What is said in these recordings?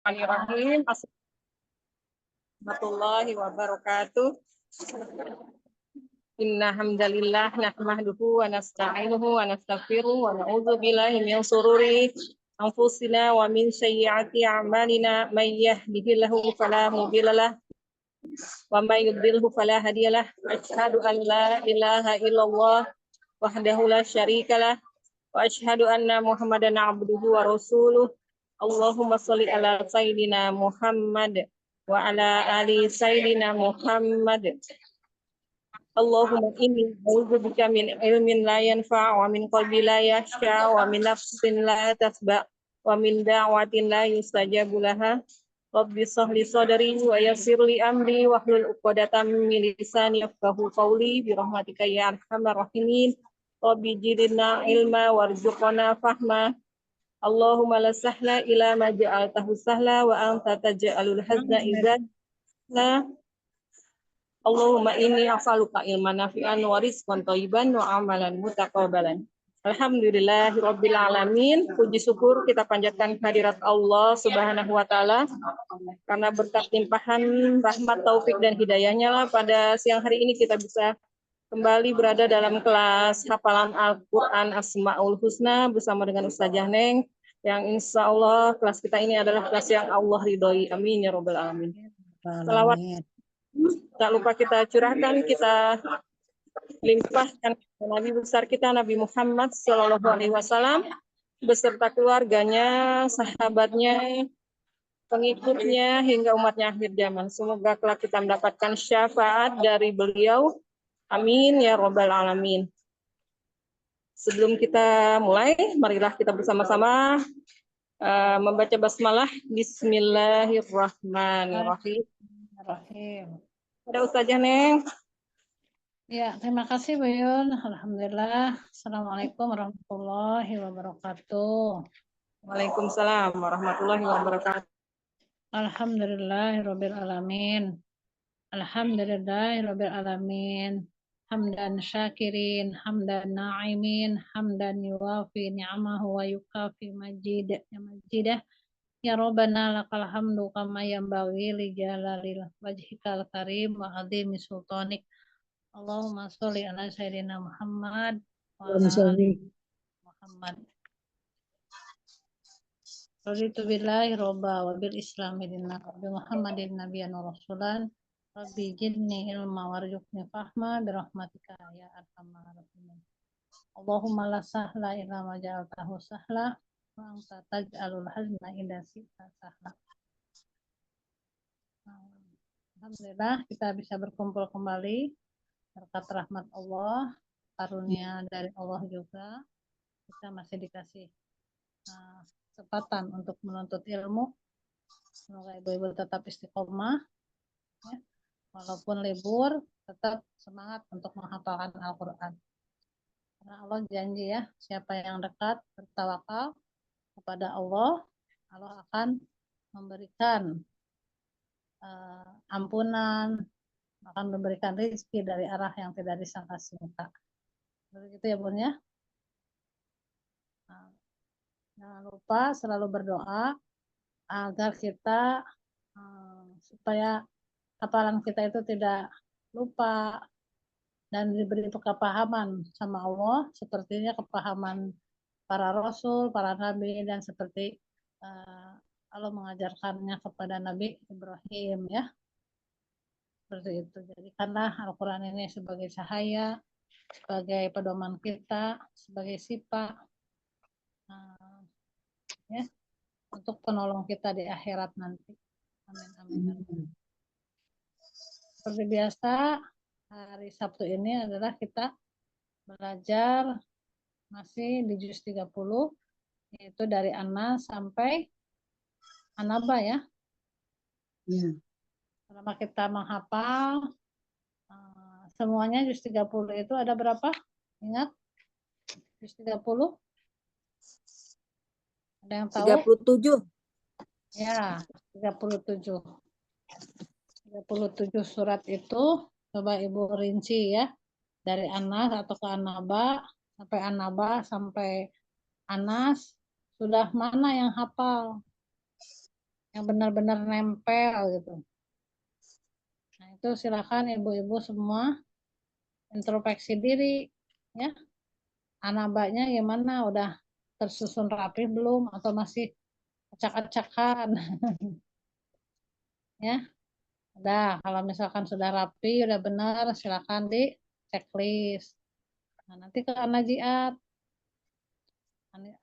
Bismillahirrahmanirrahim. Assalamualaikum warahmatullahi wabarakatuh. Inna hamdalillah nahmaduhu wa nasta'inuhu wa nastaghfiruh wa na'udzu billahi min shururi anfusina wa min sayyiati a'malina may yahdihillahu fala mudhillalah wa may yudlilhu fala hadiyalah. Asyhadu an la ilaha illallah wahdahu la syarikalah wa asyhadu anna Muhammadan abduhu wa rasuluh. Allahumma sholli ala sayyidina Muhammad wa ala ali sayyidina Muhammad. Allahumma inni a'udzubika min ilmin la yanfa' wa min qalbin la yakhsha wa min nafsin la tasba wa min da'watin la yustajabu laha. Rabbi shrah li sadri wa yassir li amri wahlul 'uqdatam min lisani yafqahu qawli bi rahmatika ya arhamar rahimin. Rabbi zidna ilma warzuqna fahma. Allahumma la sahla ila ma ja'altahu sahla wa anta taj'alul hazna idza la. Allahumma inni as'aluka ilman nafi'an wa rizqan thayyiban wa amalan mutaqabbalan. Alhamdulillahirabbil alamin. Puji syukur kita panjatkan kehadirat Allah Subhanahu wa taala karena berkat limpahan rahmat, taufik dan hidayahnya lah pada siang hari ini kita bisa kembali berada dalam kelas hafalan Al-Qur'an Asmaul Husna bersama dengan Ustazah Neng yang insya Allah kelas kita ini adalah kelas yang Allah ridhoi. Amin ya rabbal alamin. Selawat tak lupa kita curahkan, kita limpahkan Nabi besar kita Nabi Muhammad Shallallahu Alaihi Wasallam beserta keluarganya, sahabatnya, pengikutnya hingga umatnya akhir zaman. Semoga kelak kita mendapatkan syafaat dari beliau. Amin ya robbal alamin. Sebelum kita mulai, marilah kita bersama-sama membaca basmalah. Bismillahirrahmanirrahim. Ada Ustazah Neng. Ya, terima kasih Bu Yun. Alhamdulillah. Assalamualaikum warahmatullahi wabarakatuh. Waalaikumsalam warahmatullahi wabarakatuh. Alhamdulillahirabbil alamin. Alhamdulillahirabbil alamin. Hamdan syakirin, hamdan na'imin, hamdan yuwafi ni'amahu wa yukafi majidah. Ya Rabbana lakal hamdu kama yanbaghi li jalalil wajhikal karim wa azimi sultanik. Allahumma sholli ala sayyidina Muhammad wa ala ali Muhammad. Raditu billahi robba wa bil islami dinna wa bi Muhammadin nabiyyan wa rasulan. Rabbi jidni ilma warzuqni fahma bi rahmatika ya arhamar rahimin. Allahumma la sahla illa ma ja'altahu sahla wa anta taj'alul hazna idza syi'ta sahla. Alhamdulillah kita bisa berkumpul kembali berkat rahmat Allah, karunia dari Allah juga kita masih dikasih kesempatan untuk menuntut ilmu. Semoga ibu-ibu tetap istiqomah ya. Walaupun libur tetap semangat untuk menghafalkan Al-Quran. Karena Allah janji ya, siapa yang dekat bertawakal kepada Allah, Allah akan memberikan ampunan, akan memberikan rezeki dari arah yang tidak disangka-sangka. Begitu ya Bun ya. Nah, jangan lupa selalu berdoa agar kita supaya hafalan kita itu tidak lupa dan diberi kepahaman sama Allah, sepertinya kepahaman para rasul, para nabi, dan seperti Allah mengajarkannya kepada Nabi Ibrahim ya. Seperti itu. Jadi karena Al-Quran ini sebagai cahaya, sebagai pedoman kita, sebagai sifat ya, untuk penolong kita di akhirat nanti. Amin, amin, amin. Seperti biasa, hari Sabtu ini adalah kita belajar masih di juz 30, yaitu dari Anas sampai An-Naba ya. Selama kita menghafal semuanya juz 30 itu ada berapa? Ingat? Juz 30? Ada yang tahu? 37. Ya, 37. 37 surat itu coba Ibu rinci ya. Dari Anas atau ke An-Naba sampai Anas, sudah mana yang hafal? yang benar-benar nempel gitu. Nah, itu silakan ibu-ibu semua introspeksi diri ya. Anabaknya gimana? Udah tersusun rapi belum atau masih acak-acakan? Ya, udah. Kalau misalkan sudah rapi, udah benar, silakan di checklist. Nah, nanti ke anajiat.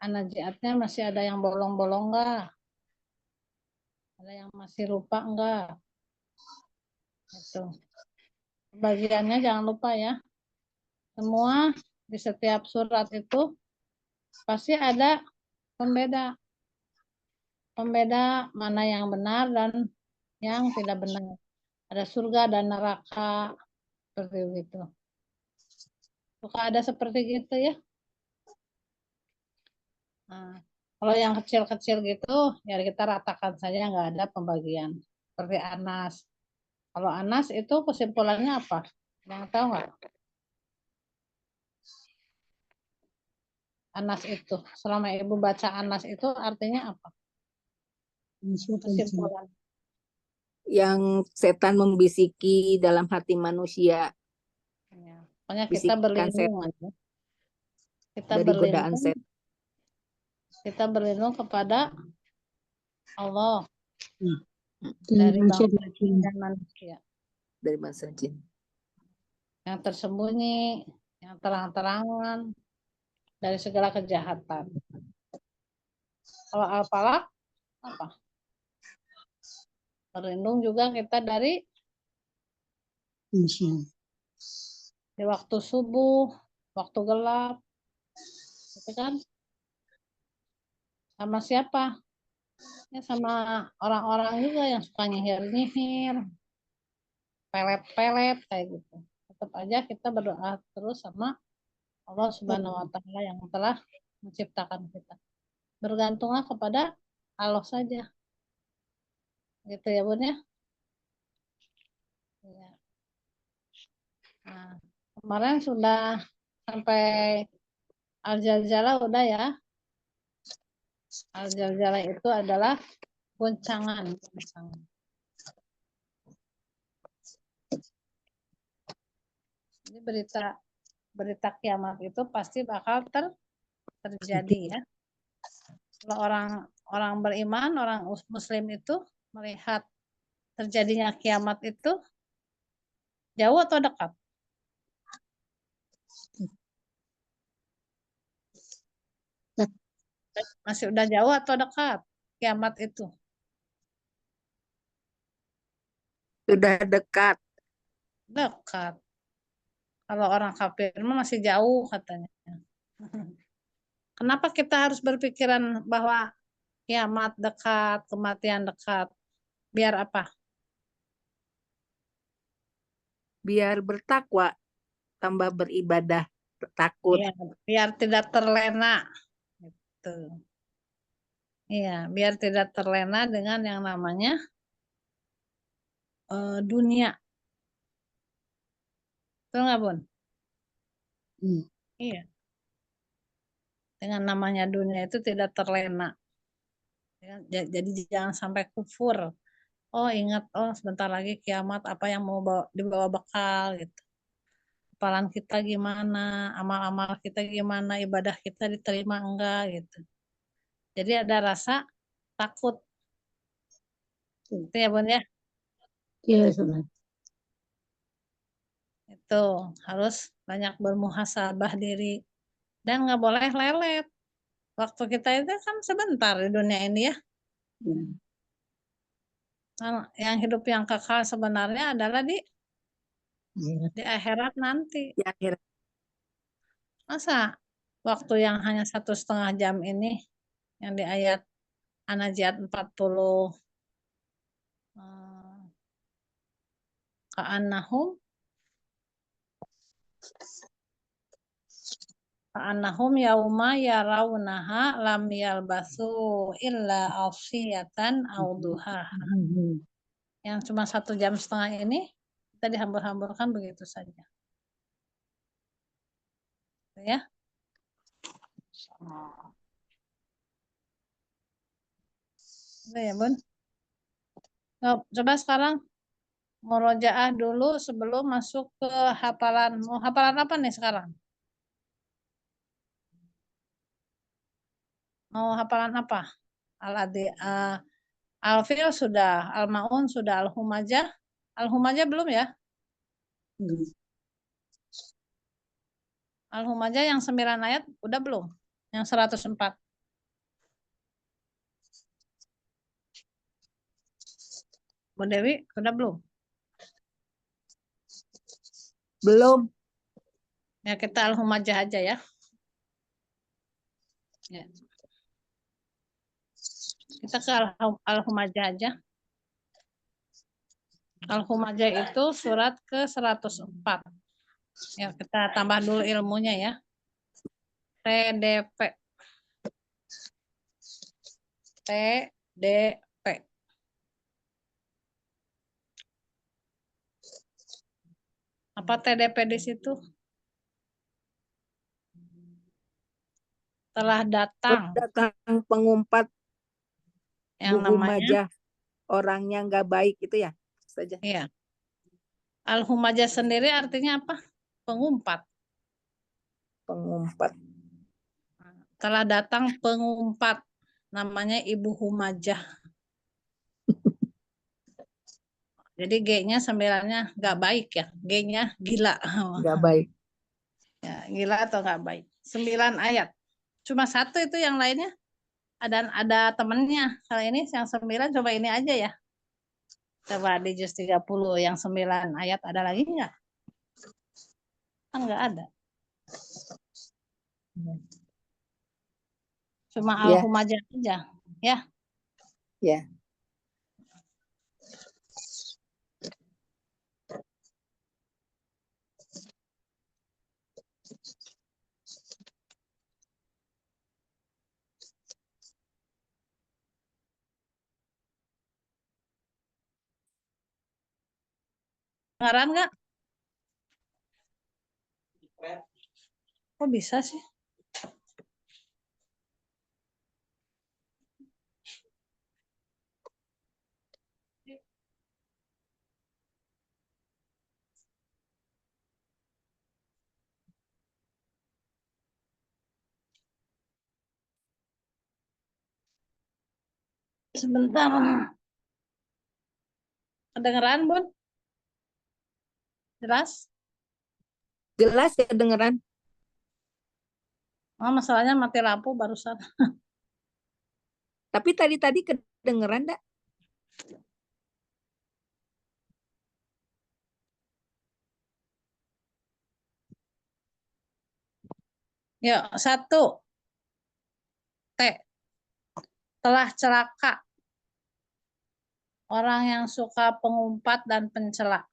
Anajiatnya masih ada yang bolong-bolong enggak? Ada yang masih lupa enggak? Itu. Bagiannya jangan lupa ya. Semua di setiap surat itu pasti ada pembeda. Pembeda mana yang benar dan yang tidak benar. Ada surga dan neraka. Seperti itu. Suka ada seperti gitu ya. Nah, kalau yang kecil-kecil gitu, ya kita ratakan saja, nggak ada pembagian. Seperti Anas. Kalau Anas itu kesimpulannya apa? Yang tahu nggak? Anas itu, selama ibu baca Anas itu artinya apa? Kesimpulan. Yang setan membisiki dalam hati manusia, Ya. Pokoknya kita bisikan berlindung setan aja. Kita dari godaan berlindung, setan. kita berlindung kepada Allah dari dari manusia bangsa jin dan manusia. Dari bangsa jin. Yang tersembunyi, yang terang-terangan, dari segala kejahatan. Kalau Al-Falaq apa? Berlindung juga kita dari di waktu subuh, waktu gelap, gitu kan? Sama siapa? Ya sama orang-orang juga yang suka nyihir-nyihir, pelet-pelet kayak gitu. Tetap aja kita berdoa terus sama Allah Subhanahu wa taala yang telah menciptakan kita. Bergantunglah kepada Allah saja. Gitu ya, Bun ya. Ya. Nah, kemarin sudah sampai Al-Zalzalah udah ya. Al-Zalzalah itu adalah goncangan. Jadi berita kiamat itu pasti bakal terjadi ya. Kalau orang beriman, orang muslim itu melihat terjadinya kiamat itu jauh atau dekat? Masih udah jauh atau dekat kiamat itu? Sudah dekat. Dekat. Kalau orang kafir masih jauh katanya. Kenapa kita harus berpikiran bahwa kiamat dekat, kematian dekat? Biar apa? Biar bertakwa, tambah beribadah, takut. Ya, biar tidak terlena. Gitu. Iya, biar tidak terlena dengan yang namanya dunia. Betul nggak, Bun? Iya. Dengan namanya dunia itu tidak terlena. Jadi jangan sampai kufur. Oh ingat, oh sebentar lagi kiamat apa yang mau dibawa bekal gitu. Amalan kita gimana, amal-amal kita gimana, ibadah kita diterima enggak gitu. Jadi ada rasa takut. Itu ya Bun ya. Iya, sudah. Itu harus banyak bermuhasabah diri dan nggak boleh lelet. Waktu kita itu kan sebentar di dunia ini ya. Yang hidup yang kekal sebenarnya adalah di akhirat nanti. Di akhir Masa waktu yang hanya 1,5 jam ini yang di ayat An-Nazi'at 40 ka'annahum yauma yarawnaha lam yalbasu illa afsiyatan aw duhaha. Yang cuma 1,5 jam ini kita dihambur-hamburkan begitu saja. Ya. Udah ya, Bun? Coba sekarang murojaah dulu sebelum masuk ke hafalan. Mau hafalan apa nih sekarang? Mau hafalan apa? Al-Adi, Al-Fil sudah, Al-Maun sudah, Al-Humajah. Al-Humajah belum ya? Al-Humajah yang 9 ayat udah belum? Yang 104. Bu Dewi, udah belum? Belum. Ya kita Al-Humajah aja ya. Ya. Kita ke Al-Humajah aja. Al-Humajah itu surat ke 104. Ya, kita tambah dulu ilmunya ya. TDP. TDP. Apa TDP di situ? Telah datang Datang pengumpat yang Bu namanya Humajah, orangnya nggak baik itu ya saja. ya. Al-Humajah sendiri artinya apa? Pengumpat. Pengumpat. Telah datang pengumpat namanya Ibu Humajah. Jadi G-nya 9-nya nggak baik ya. G-nya gila. Nggak baik. Ya, gila atau nggak baik. 9 ayat. Cuma satu itu, yang lainnya ada temennya. Kalau ini yang 9 coba ini aja ya. Coba di juz 30 yang 9 ayat ada lagi nggak? Kan nggak ada. Cuma Ya, Al-Humajah aja. Ya. ya. Dengaran nggak? Kok bisa sih? Sebentar. Kedengeran, Bun? Jelas? Jelas ya dengeran. Oh, masalahnya mati lampu barusan. Tapi tadi kedengeran enggak? Yuk, 1. T. Telah celaka orang yang suka pengumpat dan pencela.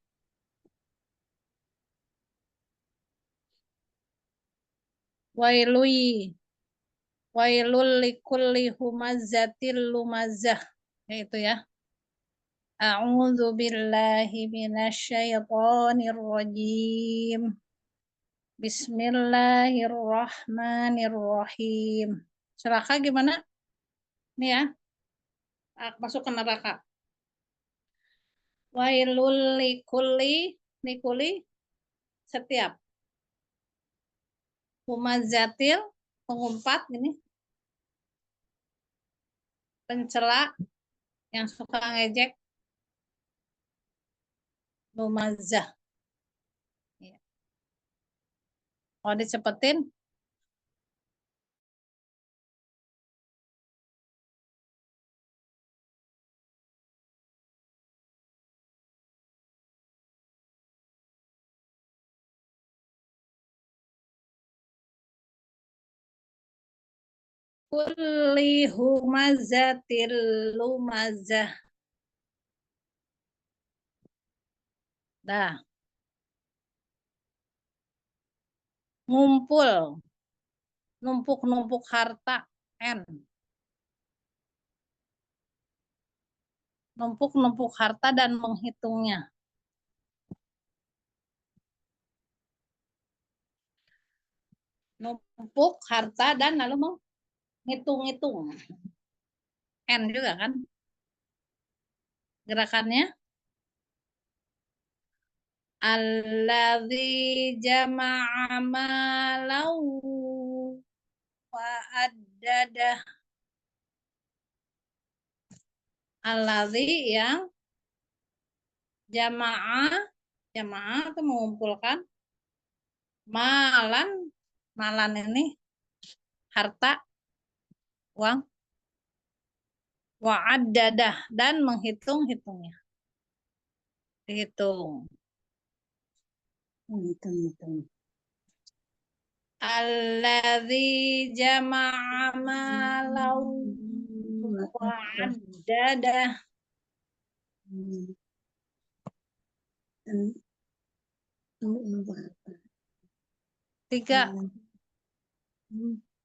Wailui. Wailul likulli humazatil lumazah. Itu ya. A'udzu billahi minasyaitonir rajim. Bismillahirrahmanirrahim. Celaka gimana? Nih ya, masuk ke neraka. Wailul likulli, likuli setiap. Humazatil, pengumpat ini. Pencela yang suka ngejek. Lumazah. Ya. Kalau dicepetin, kulli humazatil lumazah. Dah. Ngumpul. Numpuk-numpuk harta. N. Numpuk-numpuk harta dan menghitungnya. Numpuk harta dan lalu menghitung-hitung. N juga kan. Gerakannya. Alladzi jama'a malahu wa addadah. Alladzi yang jamaah itu mengumpulkan malan ini harta, uang, wa addadah dan menghitung-hitungnya. Dihitung. Alladzi jama'a malahu wa addadah. Tiga,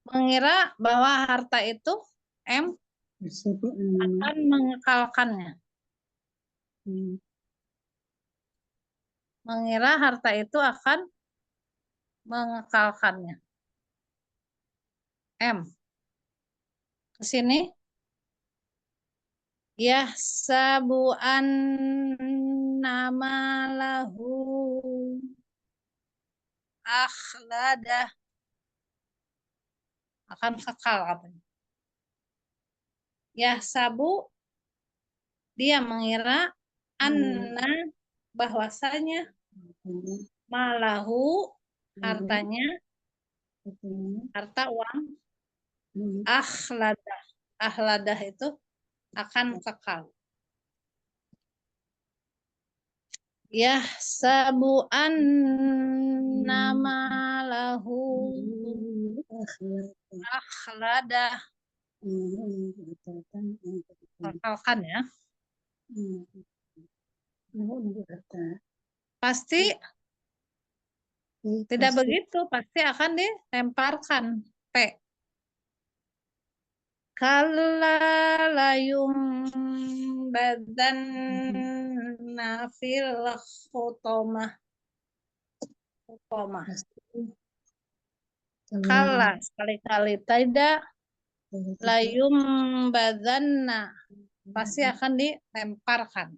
mengira bahwa harta itu akan mengekalkannya. Mengira harta itu akan mengekalkannya. Ke sini. Yahsabu annama lahu akhladah. Akan kekal katanya. Yahsabu, dia mengira anna, bahwasanya malahu, hartanya, harta uang, akhladah. Akhladah itu akan kekal. Yahsabu annama lahu akhladah. Kekalkan ya. Pasti tidak begitu, pasti akan dilemparkan. P. Kalla layum badanna fil khutamah. Kalla, sekali-kali tidak. Layum badanna, pasti akan dilemparkan.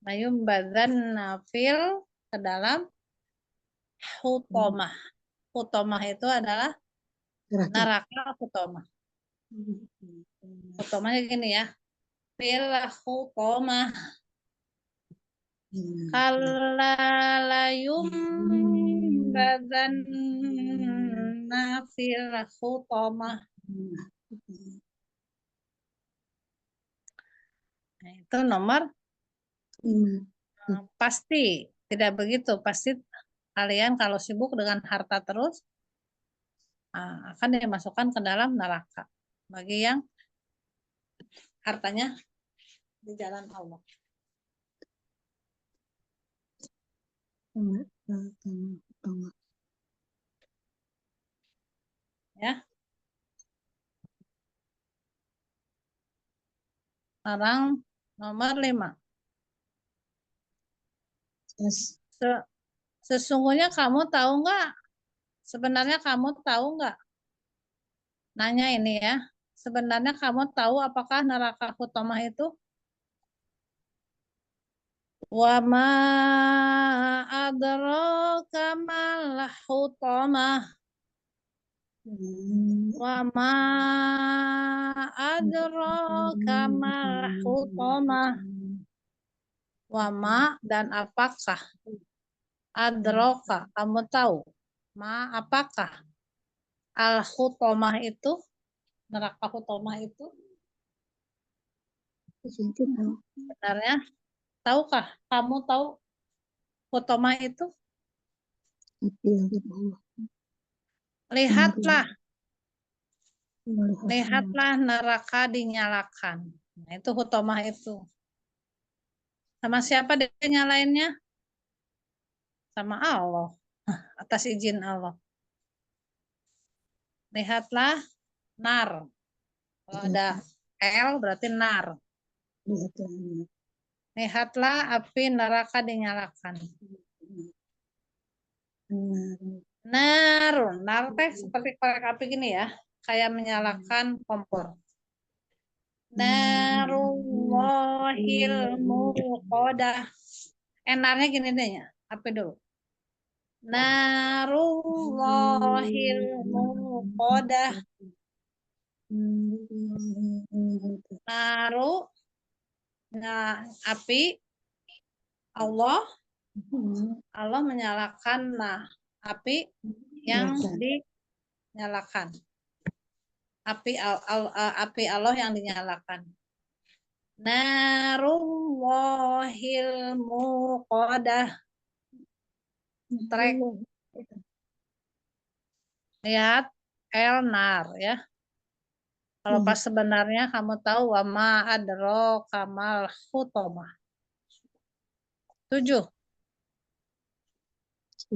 Layum badanna fil, ke dalam hutomah. Hutomah itu adalah neraka hutomah. Hutomahnya gini ya. Fil hutomah. Kalla layum badanna fil hutomah. Nah, itu nomor pasti tidak begitu. Pasti kalian kalau sibuk dengan harta terus akan dimasukkan ke dalam neraka. Bagi yang hartanya di jalan Allah. Ya. Sekarang nomor 5. Sesungguhnya kamu tahu nggak? Sebenarnya kamu tahu nggak? Nanya ini ya. Sebenarnya kamu tahu apakah neraka hutomah itu? Wa ma adraka mal hutomah. Wa ma adraka mal hutomah. Wa ma, dan apakah? Adroka, kamu tahu. Ma, apakah? Al hutomah itu, neraka hutomah itu? Sebenarnya, tahukah? Kamu tahu hutomah itu? Lihatlah. Lihatlah neraka dinyalakan. Nah, itu hutomah itu. Sama siapa dia nyalainnya? Sama Allah. Atas izin Allah. Lihatlah nar. Kalau ada L berarti nar. Lihatlah api neraka dinyalakan. Nar teh seperti korek api gini ya. Kayak menyalakan kompor. Narullah Narullahil muqadah. Enarnya gini deh ya. Apa dulu? Narullahil muqadah. Naru, nah, api Allah menyalakan api yang dinyalakan. Api Allah yang dinyalakan. Narullahil muqadah. Trek. Lihat nar ya. Kalau pas sebenarnya kamu tahu wama adro kamal hutomah. 7.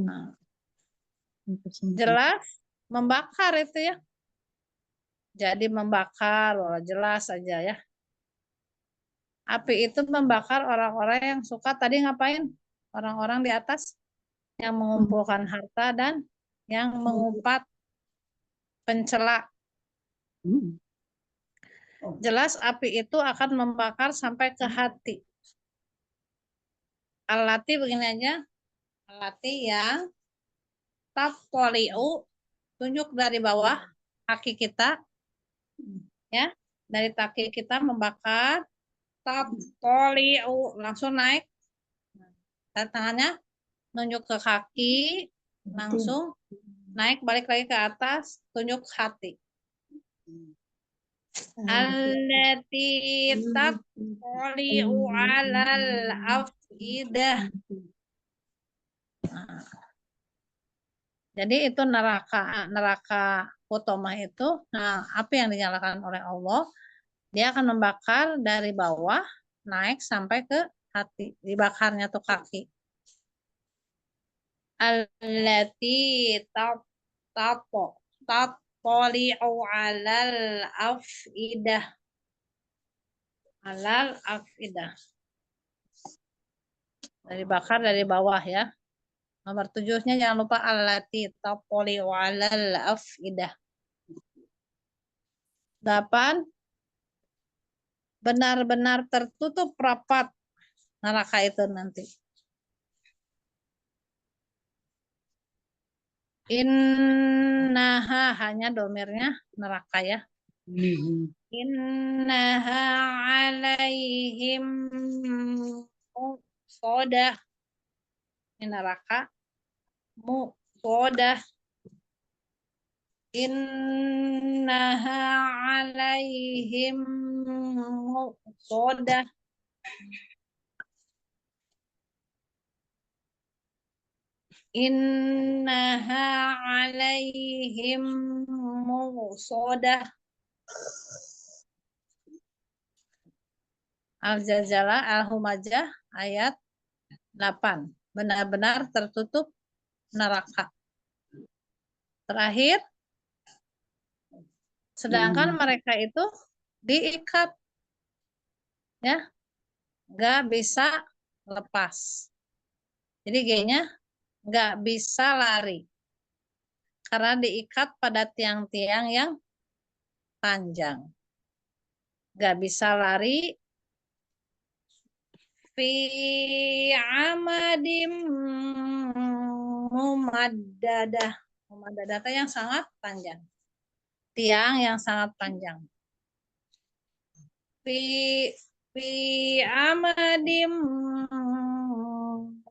Nah, jelas membakar itu ya. Jadi membakar, jelas aja ya. Api itu membakar orang-orang yang suka tadi ngapain? Orang-orang di atas yang mengumpulkan harta dan yang mengumpat pencela. Jelas api itu akan membakar sampai ke hati. Alati begini aja. Alati yang tapoliu, tunjuk dari bawah kaki kita. Ya, dari kaki kita membakar. Tapoliu, langsung naik. Tangannya nunjuk ke kaki, langsung naik balik lagi ke atas, tunjuk hati. Allati tattali'u 'alal afidah. Jadi itu neraka Hutomah itu, api yang dinyalakan oleh Allah, dia akan membakar dari bawah naik sampai ke hati, dibakarnya tuh kaki. Allati tattali'u 'alal afidah. Alal afidah. Dari bakar dari bawah ya. Nomor 7-nya jangan lupa allati tattali'u 'alal afidah. 8. Benar-benar tertutup rapat neraka itu nanti. Innaha, hanya domirnya neraka ya. Innaha 'alaihim muqadah. Ini neraka muqadah. Innaha 'alaihim muqadah. Innaha 'alaihim muqadah. Al-Zalzalah, Al-Humajah, ayat 8. Benar-benar tertutup neraka. Terakhir, sedangkan mereka itu diikat, ya, nggak bisa lepas. Jadi G-nya nggak bisa lari, karena diikat pada tiang-tiang yang panjang. Nggak bisa lari. Fi amadim mumaddadah. Mumaddadah itu yang sangat panjang. Tiang yang sangat panjang. Fi amadim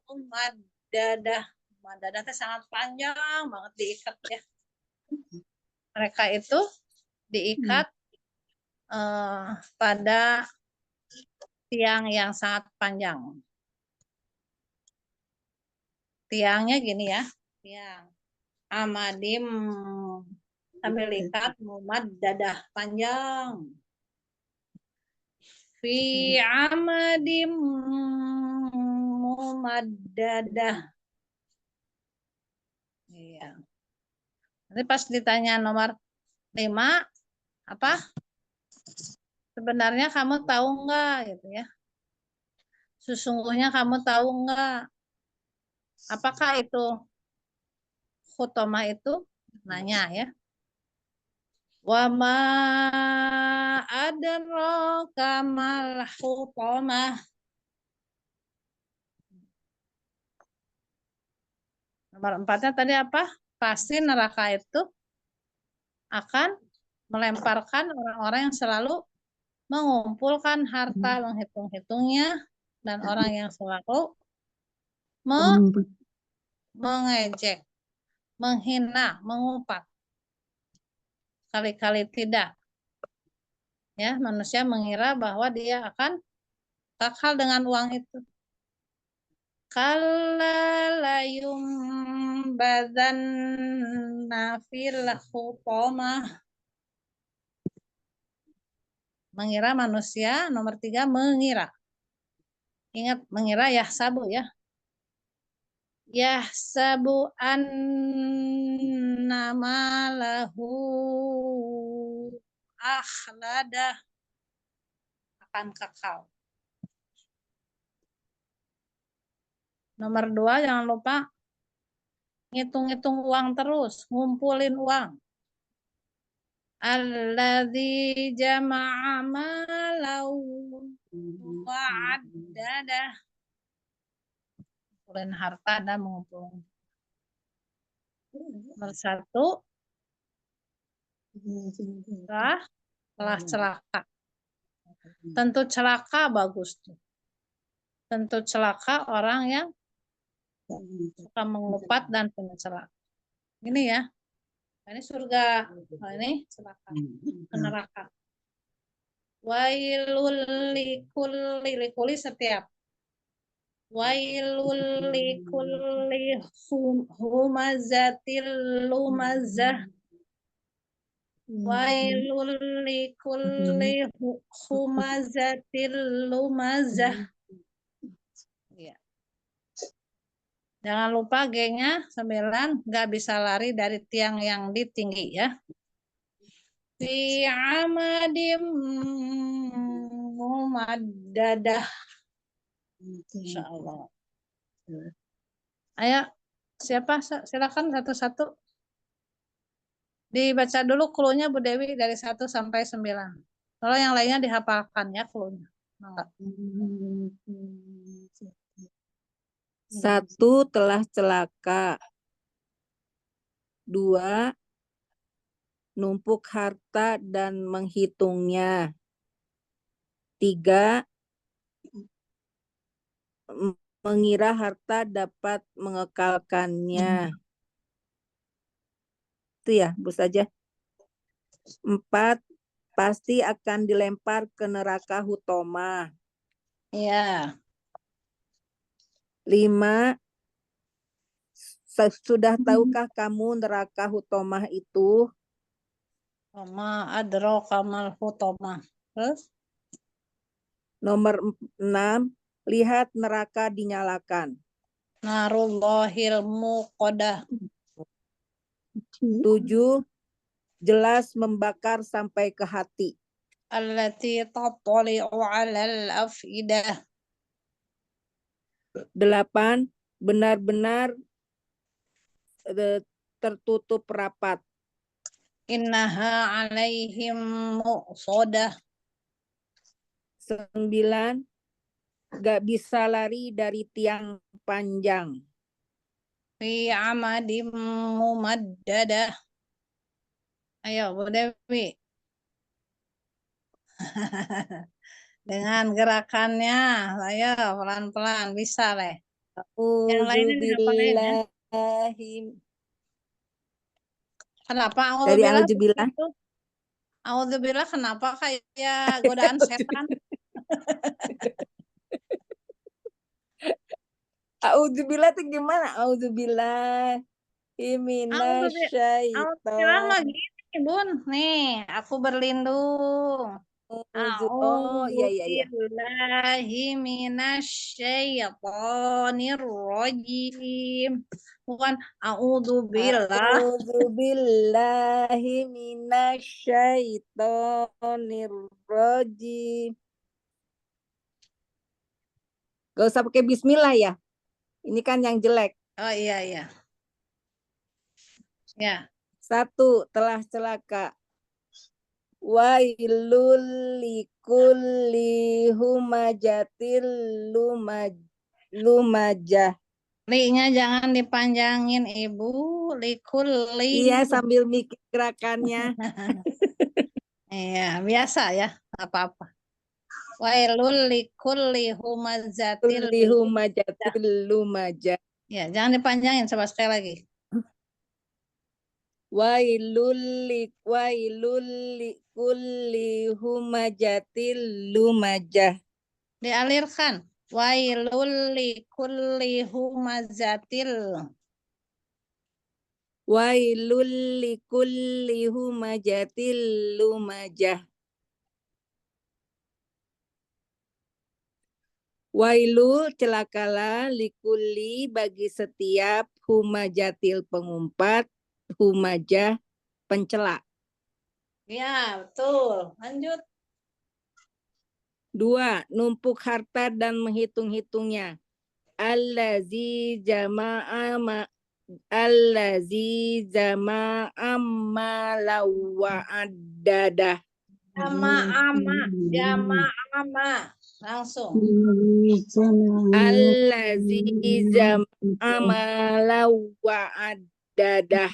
mumaddadah. Mumaddadah itu sangat panjang banget diikat ya. Mereka itu diikat pada tiang yang sangat panjang. Tiangnya gini ya, tiang amadim sambil ikat mumaddadah panjang. Fi amadim mumaddadah. Iya. Nanti pas ditanya nomor 5 apa? Sebenarnya kamu tahu enggak gitu ya? Sesungguhnya kamu tahu enggak? Apakah itu Hutomah itu? Nanya ya. Wa ma adraka mal hutamah. Nomor 4-nya tadi apa? Pasti neraka itu akan melemparkan orang-orang yang selalu mengumpulkan harta, menghitung-hitungnya, dan orang yang selalu mengejek, menghina, mengumpat. Kali-kali tidak. Ya, manusia mengira bahwa dia akan kekal dengan uang itu. Kalla la yumbadanna fil hutamah. Mengira manusia, nomor 3 mengira. Ingat mengira ya sabu ya. Yahsabu annama lahu akhlada, akan kekal. Nomor 2 jangan lupa ngitung-ngitung uang terus, ngumpulin uang. Alladzi jama'a malau wa addadah. Ngumpulin harta dan mengumpulkan. Nomor 1 telah celaka. Tentu celaka bagus tuh. Tentu celaka orang yang suka mengupat dan pencelaka. Ini ya. Ini surga. Nah, ini celaka. Neraka. Wailul likulli setiap. Wailul likulli humazatil lumazah. Wailul likulli humazatil lumazah. Ya. Jangan lupa G-nya 9, nggak bisa lari dari tiang yang tinggi ya. Fi amadim mumaddadah. Insya Allah. Ayo, siapa? Silakan satu-satu. Dibaca dulu cluenya Bu Dewi dari 1 sampai 9. Kalau yang lainnya dihafalkan ya cluenya. Enggak. 1 telah celaka. 2 numpuk harta dan menghitungnya. 3 mengira harta dapat mengekalkannya. Itu ya, Bu saja. 4 pasti akan dilempar ke neraka hutomah. Iya. 5 sudah tahukah kamu neraka hutomah itu? Sama adraka mal hutamah. Terus? Nomor 6, lihat neraka dinyalakan. Narullahil muqadah. 7, jelas membakar sampai ke hati. Allati tattali'u 'alal afidah. 8, benar-benar tertutup rapat. Innaha 'alaihim muqsadah. 9, gak bisa lari dari tiang panjang. Fi amadim mumaddadah. Ayo Bu Dewi. Dengan gerakannya, ayo pelan-pelan bisa leh. Yang lainnya diapain ya? Kenapa Dari auzubillah auzubillah. begitu? Auzubillah kenapa kayak godaan setan? Auzubillah itu gimana? Auzubillah. Auzubillah mah Minasyaiton. gini Bun. Nih, aku berlindung. Oh, iya, iya, iya. A'udzubillahi minasyaitonir rajim. Bukan a'udzubillah. A'udzubillahi minasyaitonir rajim. Gak usah pakai bismillah ya. Ini kan yang jelek. Oh iya, iya. Ya. 1, telah celaka. Wailul likulli humajatil lumajah. Li-nya jangan dipanjangin Ibu. Likuli. Iya, sambil mikir gerakannya. Iya, biasa ya, apa-apa. Wailul likulli humazatil. Kulli humajatil lumajah. Ya, jangan dipanjangin coba sekali lagi. Wailul likulli humajatil lumajah. Dialirkan. Wailul likulli humazatil. Wailul likulli humajatil lumajah. Wailu celakalah likulli bagi setiap humajatil pengumpat, humajah pencela. Ya, betul. Lanjut. 2. Numpuk harta dan menghitung-hitungnya. Allazi jama'a malawa addadah. Jama-ama. Langsung. Allazi jama'a malawa addadah.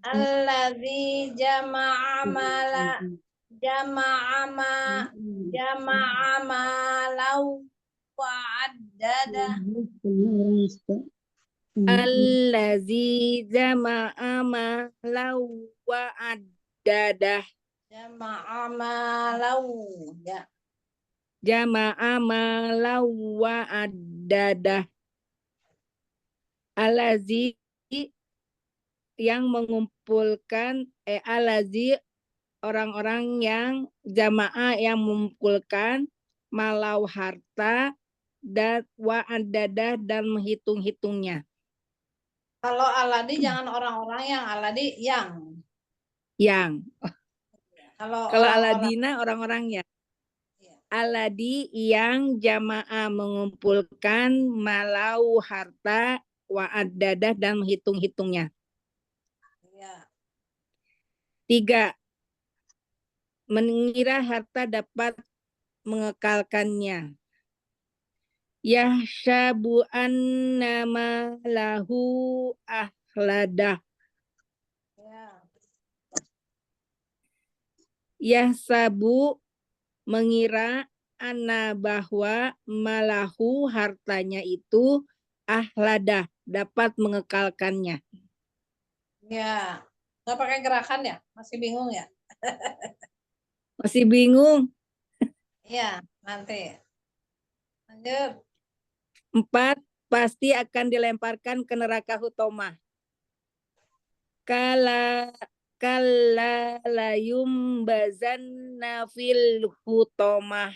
Allazi jama'ama lau wa'addada. Allazi jama'a malawa addadah. Jama'ama lau. Ya. Jama'a malawa addadah. Allazi yang mengumpulkan alazi orang-orang yang jamaah yang mengumpulkan malau harta dan wa'adadah dan menghitung-hitungnya. Kalau aladi jangan orang-orang yang, aladi yang. Kalau Aladina orang-orangnya. Aladi yang jamaah mengumpulkan malau harta wa'adadah dan menghitung-hitungnya. Ya. 3. Mengira harta dapat mengekalkannya. Yahsabu annama lahu ahladah. Ya. Yahsabu mengira anna bahwa malahu hartanya itu ahladah dapat mengekalkannya. Ya. Nggak pakai gerakan ya? Masih bingung ya? Masih bingung? Iya, nanti. Lanjut. 4. Pasti akan dilemparkan ke neraka hutomah. Kala layum bazanna fil hutomah.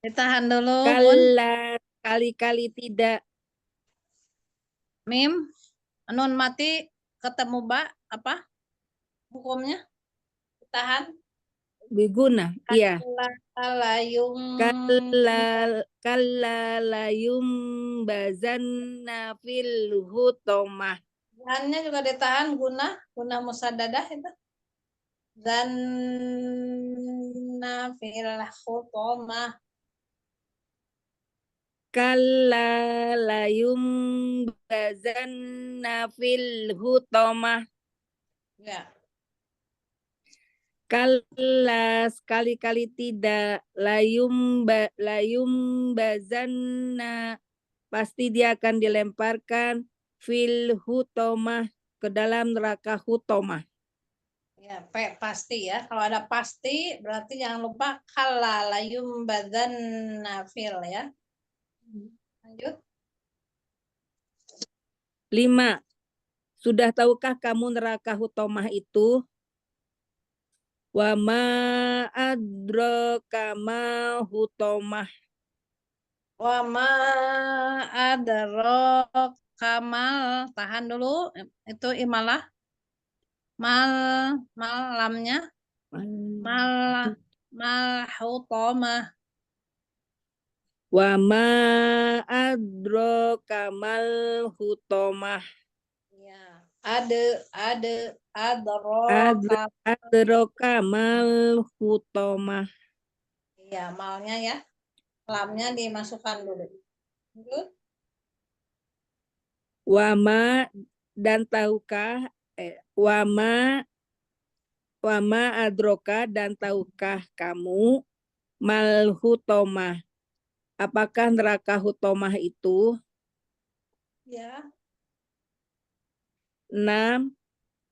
Ditahan dulu, Bun. Kala kali-kali tidak. Mim, nun mati ketemu ba, apa hukumnya? Ditahan. Biguna, iya. Kala layum bazanna fil hutomah. Zannya juga ditahan guna musadadah itu. Zanna fil hutomah. Kalla layum bazanna fil hutomah. Ya. Kalla sekali-kali tidak. Layum bazanna pasti dia akan dilemparkan fil hutomah ke dalam neraka hutomah. Ya, pasti ya. Kalau ada pasti berarti jangan lupa kalla layum bazanna fil ya. Lanjut. 5. Sudah tahukah kamu neraka hutomah itu? Wa ma adraka ma hutomah. Wa ma adrok kamal. Tahan dulu. Itu imalah. Lamnya. Mal hutomah. Wa ma adraka mal hutomah. Ya. adroka. Adroka mal hutomah. Iya, malnya ya. Lamnya dimasukkan dulu. Lanjut. Wama dan tahukah wama adroka dan tahukah kamu mal hutomah. Apakah neraka hutomah itu? Ya. 6.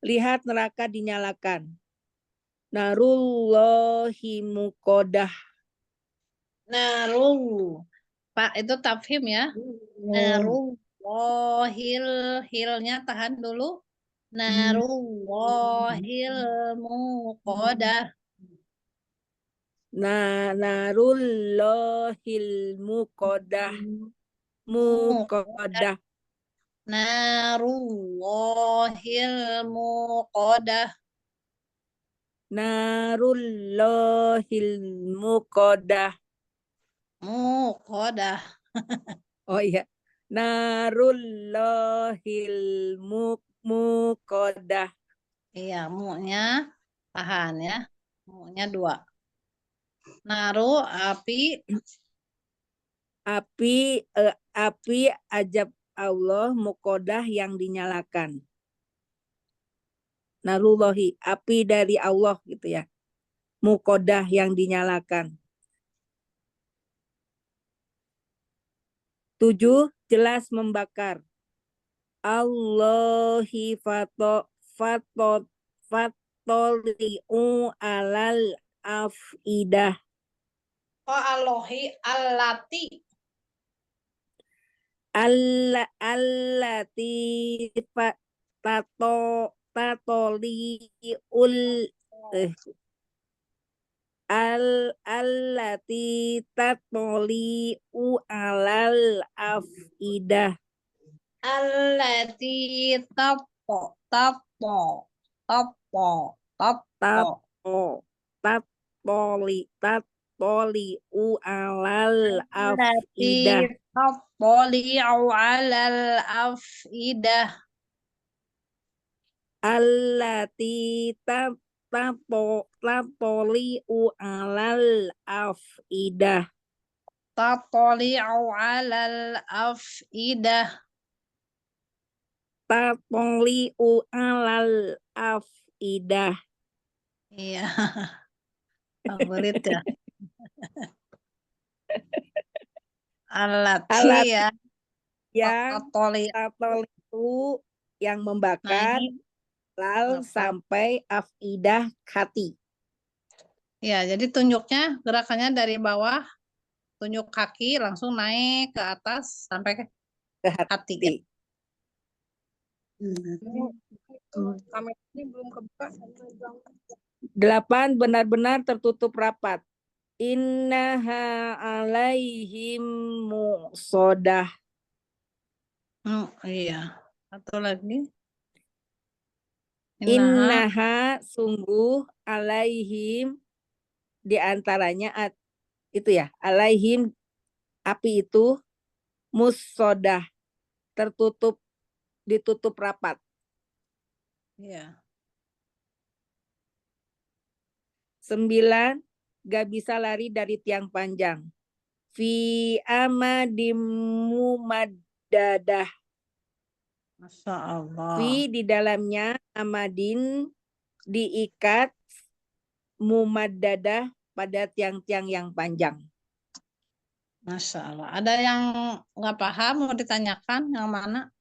Lihat neraka dinyalakan. Narullahi muqadah. Naru. Pak, itu tafhim ya. Narullahil, hilnya tahan dulu. Narullahil muqadah. Narullahil muqadah. Muqadah. Narullahil muqadah. Narullahil muqadah. Muqadah. Oh iya. Narullahil muqadah. Iya, mu-nya tahan ya. Mu-nya 2. Naru, api. Api ajab Allah muqadah yang dinyalakan. Narullahi, api dari Allah gitu ya. Muqadah yang dinyalakan. 7. Jelas membakar. Allahi fatoli'u alal afidah. Oh, Allahi, allati. Allati tatoli'ul allati tatoli'u alal afidah. Allati tapo. Tapo. Tatoli'u alal Allati afidah. tapoli'u alal afidah. Allati tatoli'u alal afidah. Tapoli'u alal afidah. Tatoli'u alal afidah. Iya. Favorit ya. Alat Allati ya. yang Tatoli tatoli'u yang membakar naik. lal sampai afidah hati. Ya, jadi tunjuknya gerakannya dari bawah, tunjuk kaki langsung naik ke atas sampai ke Ke hati. hati. Kamera ini belum kebuka. 8. Benar-benar tertutup rapat. Innaha alaihim muqsadah. Iya. Satu lagi. Innaha sungguh alaihim diantaranya itu ya, alaihim api itu musodah tertutup, ditutup rapat. Iya. 9. Gak bisa lari dari tiang panjang. Fi amadim mumaddadah. Masya Allah. Fi di dalamnya amadin diikat mumaddadah pada tiang-tiang yang panjang. Masya Allah. Ada yang nggak paham mau ditanyakan yang mana?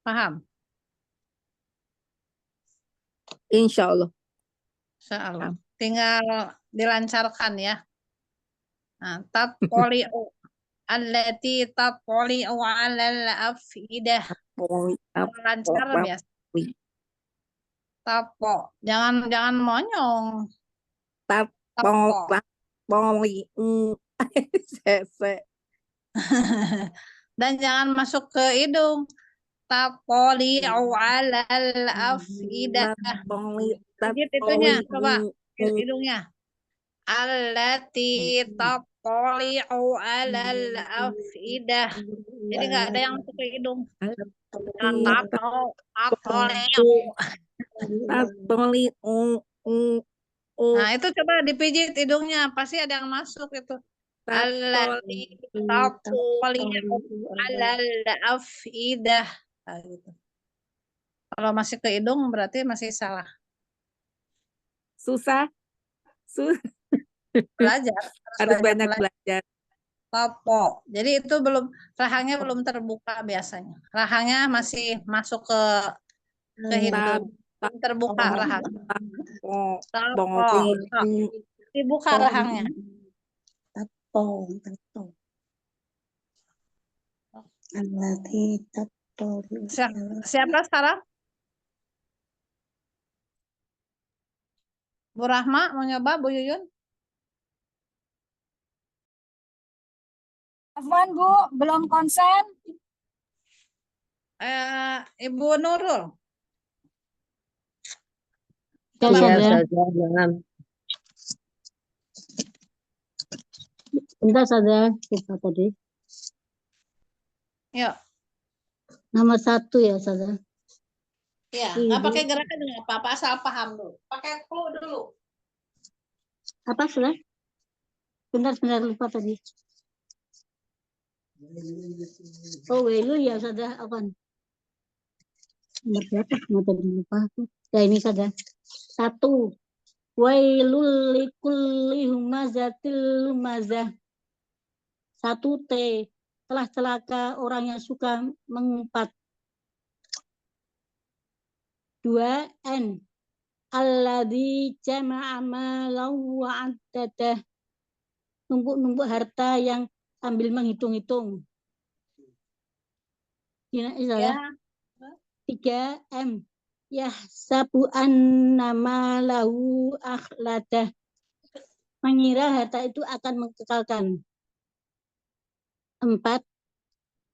Paham? Insya Allah. Masya Allah. Tinggal dilancarkan ya. Nah, tatpoli'u. Allati tatpoli'u alal afidah. Lancar biasa. Tapo. Jangan monyong. Tapo. Dan jangan masuk ke hidung. Tapoli'u alal afidah. Gigit itunya, coba. Hidungnya. Allati tapoli'u alal afidah. Jadi nggak ada yang masuk ke hidung. tatoli Nah, itu coba dipijit hidungnya, pasti ada yang masuk itu. tatoli Alal afidah. Nah, gitu. Kalau masih ke hidung berarti masih salah. susah Belajar, harus banyak belajar. belajar. Topo. Jadi itu rahangnya belum terbuka biasanya. Rahangnya masih masuk ke hidung. Belum terbuka rahang. Topo. Dibuka rahangnya. Tato, tato. Allati tato. Siapa sekarang? Bu Rahma mau nyoba, Bu Yuyun? Afwan Bu, belum konsen. Ibu Nurul. Ya, Coba, Ustazah. Jangan. Bentar, Ustazah. Kita tadi. yuk. Nomor 1 ya, Ustazah. Ya, nggak pakai gerakan nggak apa-apa, asal paham dulu. Pakai clue dulu. Apa, Ustazah? Bentar, lupa tadi. Oh, welu ya, Ustazah. Apa? Nomor berapa? Mau tadi lupa aku. Ya, ini, Ustazah. 1. Wailul likulli humazatil lumazah. 1T. Telah celaka orang yang suka mengumpat. 2N. Alladzi jama'a malan wa 'addadah. Numpuk-numpuk harta yang sambil menghitung-hitung. Gimana, Ya. 3M. Yahsabu annama lahu akhladah. Mengira harta itu akan mengekalkan. 4.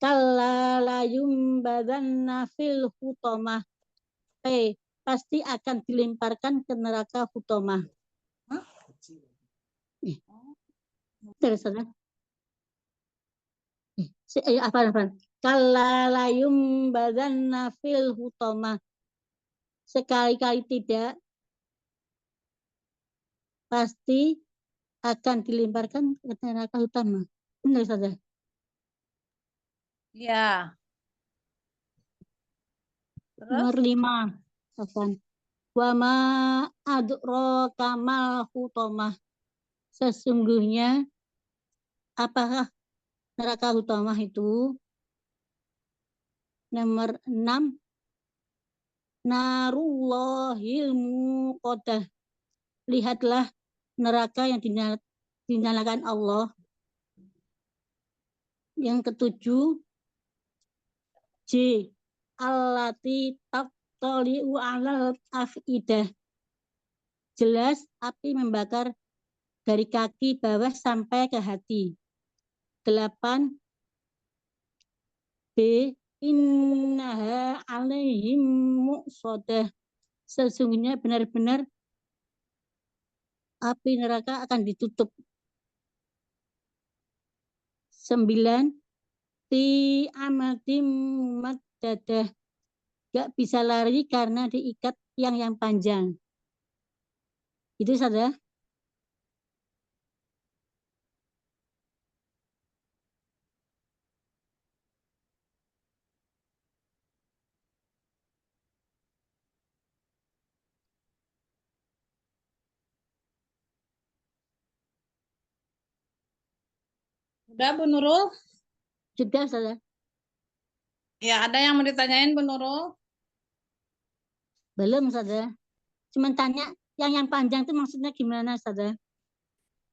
Kalla layum badanna fil hutomah. P. Pasti akan dilemparkan ke neraka hutomah. Terus ada. Apa? Kalla layum badanna fil hutomah. Sekali-kali tidak, pasti akan dilemparkan ke neraka utama. Benar saja. Ya. Terus? Nomor 5. Apaan? Wa ma adraka mal hutomah. Sesungguhnya apakah neraka utama itu? Nomor 6. Narullahil muqadah. Lihatlah neraka yang dinyalakan Allah. Yang ke-7, J. Allati taqtali'u 'alal afidah. Jelas api membakar dari kaki bawah sampai ke hati. 8. B. Innaha 'alaihim muqsadah. Sesungguhnya benar-benar api neraka akan ditutup. 9. Ti amadim maddadah. Gak bisa lari karena diikat yang panjang. Itu saja. Udah, Bu Nurul? Sudah saja. Ya, ada yang mau ditanyain, Bu Nurul? Belum saja. Cuman tanya yang panjang itu maksudnya gimana saja.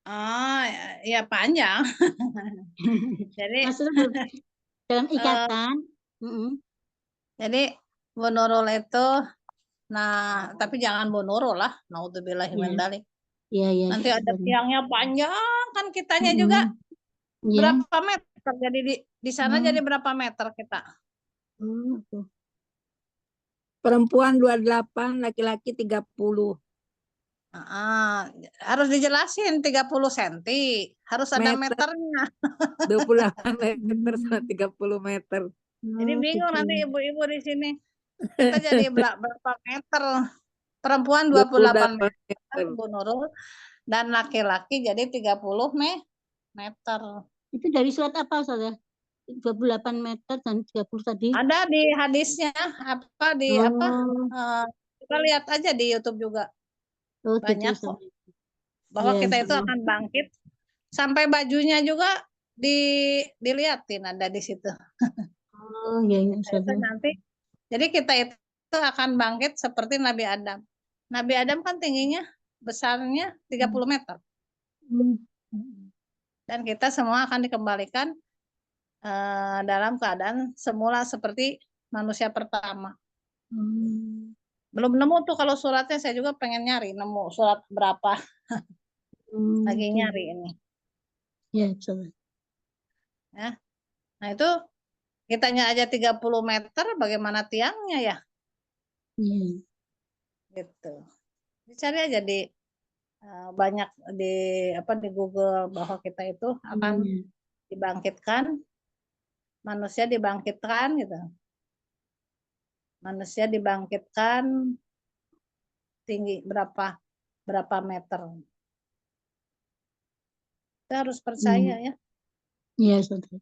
Oh, ya panjang. Jadi, Maksudnya dalam ikatan. jadi Bu Nurul itu, nah, tapi jangan Bu Nurul lah. Naudzubillahi min dzalik. Iya. Nanti ada tiangnya panjang, kan kitanya juga berapa meter? Jadi di sana jadi berapa meter kita? Perempuan 28, laki-laki 30. Harus dijelasin 30 cm. Harus ada Meter. meternya. 28 meter sama 30 meter. Jadi Oh, bingung nanti gitu. ibu-ibu di sini. Kita jadi berapa meter? Perempuan 28 28 meter, meter. Bu Nurul. Dan laki-laki jadi 30 meter. Itu dari surat apa, Saudara? 28 meter dan 30 tadi. Ada di hadisnya, apa di apa? Oh, Kita lihat aja di YouTube juga. oh gitu, Banyak kok. Saudara. Bahwa Ya, kita itu insyaallah. akan bangkit. Sampai bajunya juga diliatin ada di situ. Oh, ya, ya, Itu Saudara. nanti. Jadi kita itu akan bangkit seperti Nabi Adam. Nabi Adam kan tingginya besarnya 30 meter. Hmm. Dan kita semua akan dikembalikan dalam keadaan semula seperti manusia pertama. Hmm. Belum nemu tuh kalau suratnya, saya juga pengen nyari nemu surat berapa. Lagi Gitu. nyari ini. Ya, Saudara. Ya. Nah itu kitanya aja 30 meter, bagaimana tiangnya ya? Iya. Gitu. Dicari aja di banyak di apa di Google bahwa kita itu akan Iya. dibangkitkan, manusia dibangkitkan gitu. Manusia dibangkitkan tinggi berapa meter. Kita harus percaya ya. Iya, Saudara.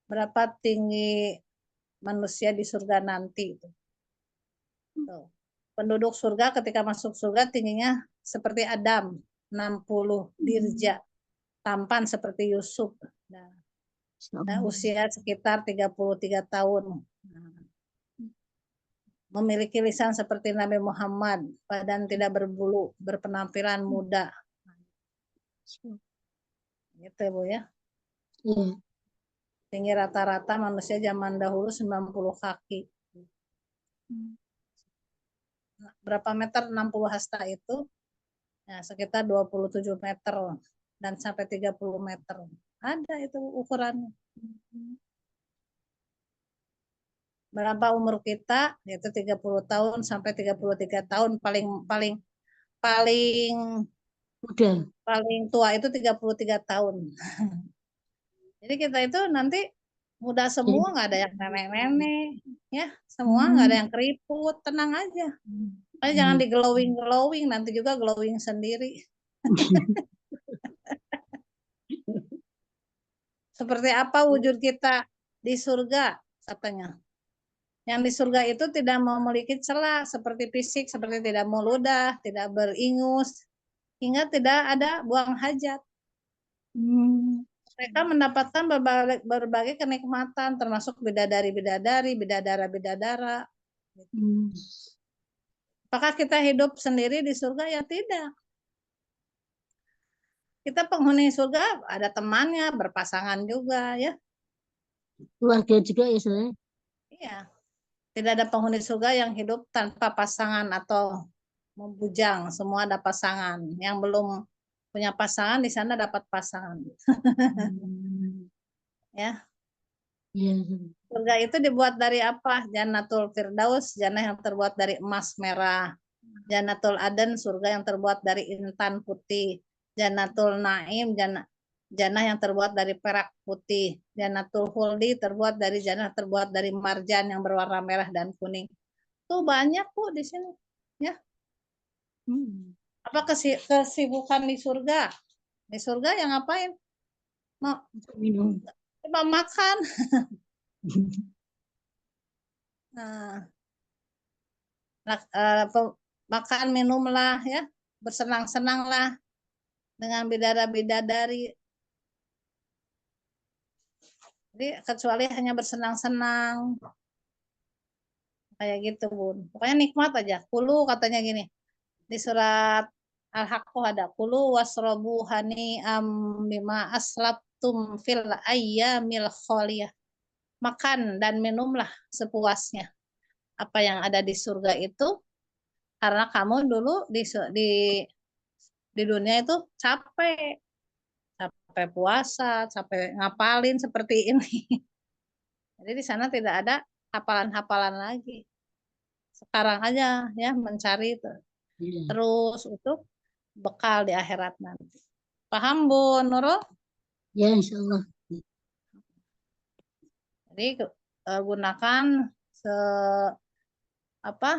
Berapa tinggi manusia di surga nanti itu. Tuh. Penduduk surga ketika masuk surga tingginya seperti Adam, 60 dirja, tampan seperti Yusuf. Nah, usia sekitar 33 tahun. Nah, memiliki lisan seperti Nabi Muhammad, badan tidak berbulu, berpenampilan muda. Gitu Bu ya. Iya. Tinggi rata-rata manusia zaman dahulu 90 kaki. Berapa meter 60 hasta itu? Ya, sekitar 27 meter dan sampai 30 meter. Ada itu ukurannya. Berapa umur kita? Yaitu 30 tahun sampai 33 tahun, paling paling paling Udah. paling tua itu 33 tahun. Jadi kita itu nanti muda semua, nggak ada yang nenek-nenek, ya semua nggak ada yang keriput, tenang aja. Jangan di glowing, nanti juga glowing sendiri. Seperti apa wujud kita di surga katanya. Yang di surga itu tidak memiliki celah seperti fisik, seperti tidak meludah, tidak beringus, hingga tidak ada buang hajat. Mereka mendapatkan berbagai kenikmatan, termasuk bidadari-bidadari, bidadara-bidadara. Apakah kita hidup sendiri di surga? Ya tidak. Kita penghuni surga, ada temannya, berpasangan juga ya. Keluarga juga ya, Saudara. Iya. Tidak ada penghuni surga yang hidup tanpa pasangan atau membujang, semua ada pasangan. Yang belum punya pasangan di sana dapat pasangan. Ya. Iya. Surga itu dibuat dari apa? Jannatul Firdaus, jannah yang terbuat dari emas merah. Jannatul Aden, surga yang terbuat dari intan putih. Jannatul Naim, jannah yang terbuat dari perak putih. Jannatul Khuldi terbuat dari jannah terbuat dari marjan yang berwarna merah dan kuning. Tuh banyak Bu di sini. Ya. Apa kesibukan di surga? Di surga yang ngapain? Mau Minum. coba makan. Nah, makan minumlah ya, bersenang-senanglah dengan bidadari-bidadari. Jadi kecuali hanya bersenang-senang kayak gitu Bun. Pokoknya nikmat aja. Kulu katanya gini di surat Al-Haqqah ada kulu wasrobu hani bima aslabtum fil ayyamil khaliyah. Makan dan minumlah sepuasnya. Apa yang ada di surga itu karena kamu dulu di dunia itu capek puasa, capek ngapalin seperti ini. Jadi di sana tidak ada hafalan-hafalan lagi. Sekarang aja ya mencari terus untuk bekal di akhirat nanti. Paham Bu Nurul? Ya, insya Allah. Jadi gunakan apa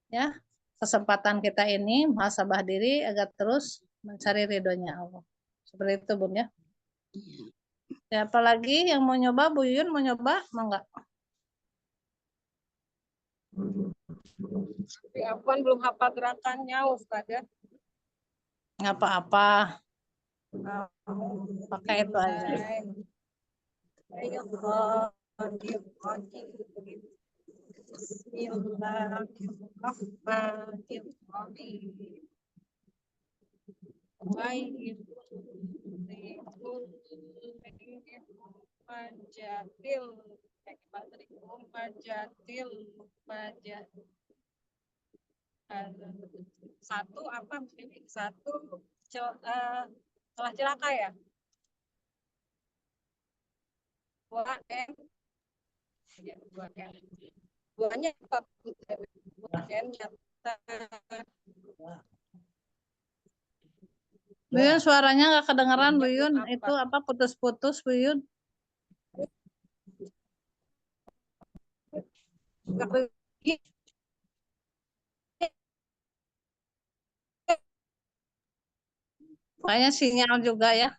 ya kesempatan kita ini muhasabah diri agar terus mencari ridhonya Allah. Seperti itu Bun ya. Siapa lagi yang mau nyoba? Bu Yun mau nyoba? Mau nggak? Tapi Afwan belum hafal gerakannya, Ustazah. Nggak apa-apa. Pakai itu aja. Satu apa ini? Satu telah celaka ya. Dua M. Ya, dua M. Duanya apa? Dua M nyata. Bu Yun suaranya nggak kedengeran Bu Yun. Itu apa putus-putus Bu Yun? Kayaknya sinyal juga ya.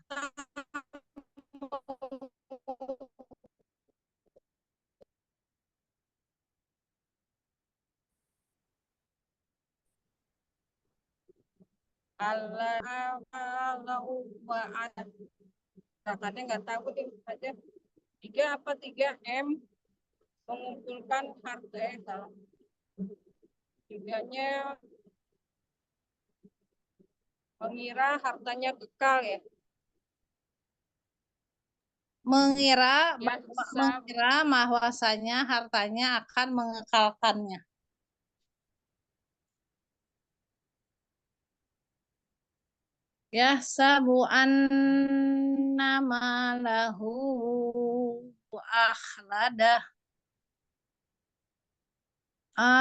Allah katanya nggak tahu deh aja. 3 apa 3 M mengumpulkan harta salah. 3-nya mengira hartanya kekal ya. Mengira Ya, bahwasanya hartanya akan mengekalkannya. Yahsabu anna malahu akhladah.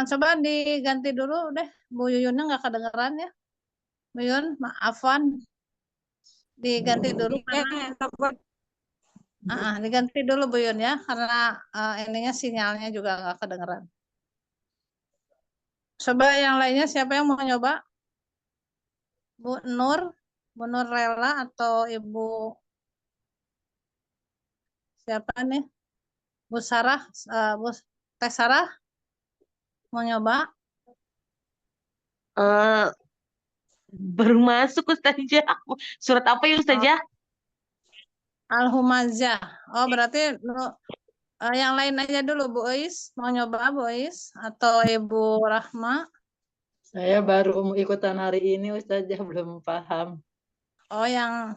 Coba diganti dulu deh. Bu Yuyunnya nggak kedengeran ya. Bu Yun, maafan. Diganti dulu karena diganti dulu Bu Yun ya, karena ininya sinyalnya juga nggak kedengeran. Coba yang lainnya siapa yang mau nyoba? Bu Nur Rela atau Ibu siapa nih? Bu Sarah, Bu Teh Sarah mau nyoba? Baru masuk Ustazah. Surat apa ya Ustazah? Al-Humazah. Oh berarti yang lain aja dulu Bu Ois. Mau nyoba Bu Ois atau Ibu Rahma? Saya baru ikutan hari ini Ustazah, belum paham. Oh yang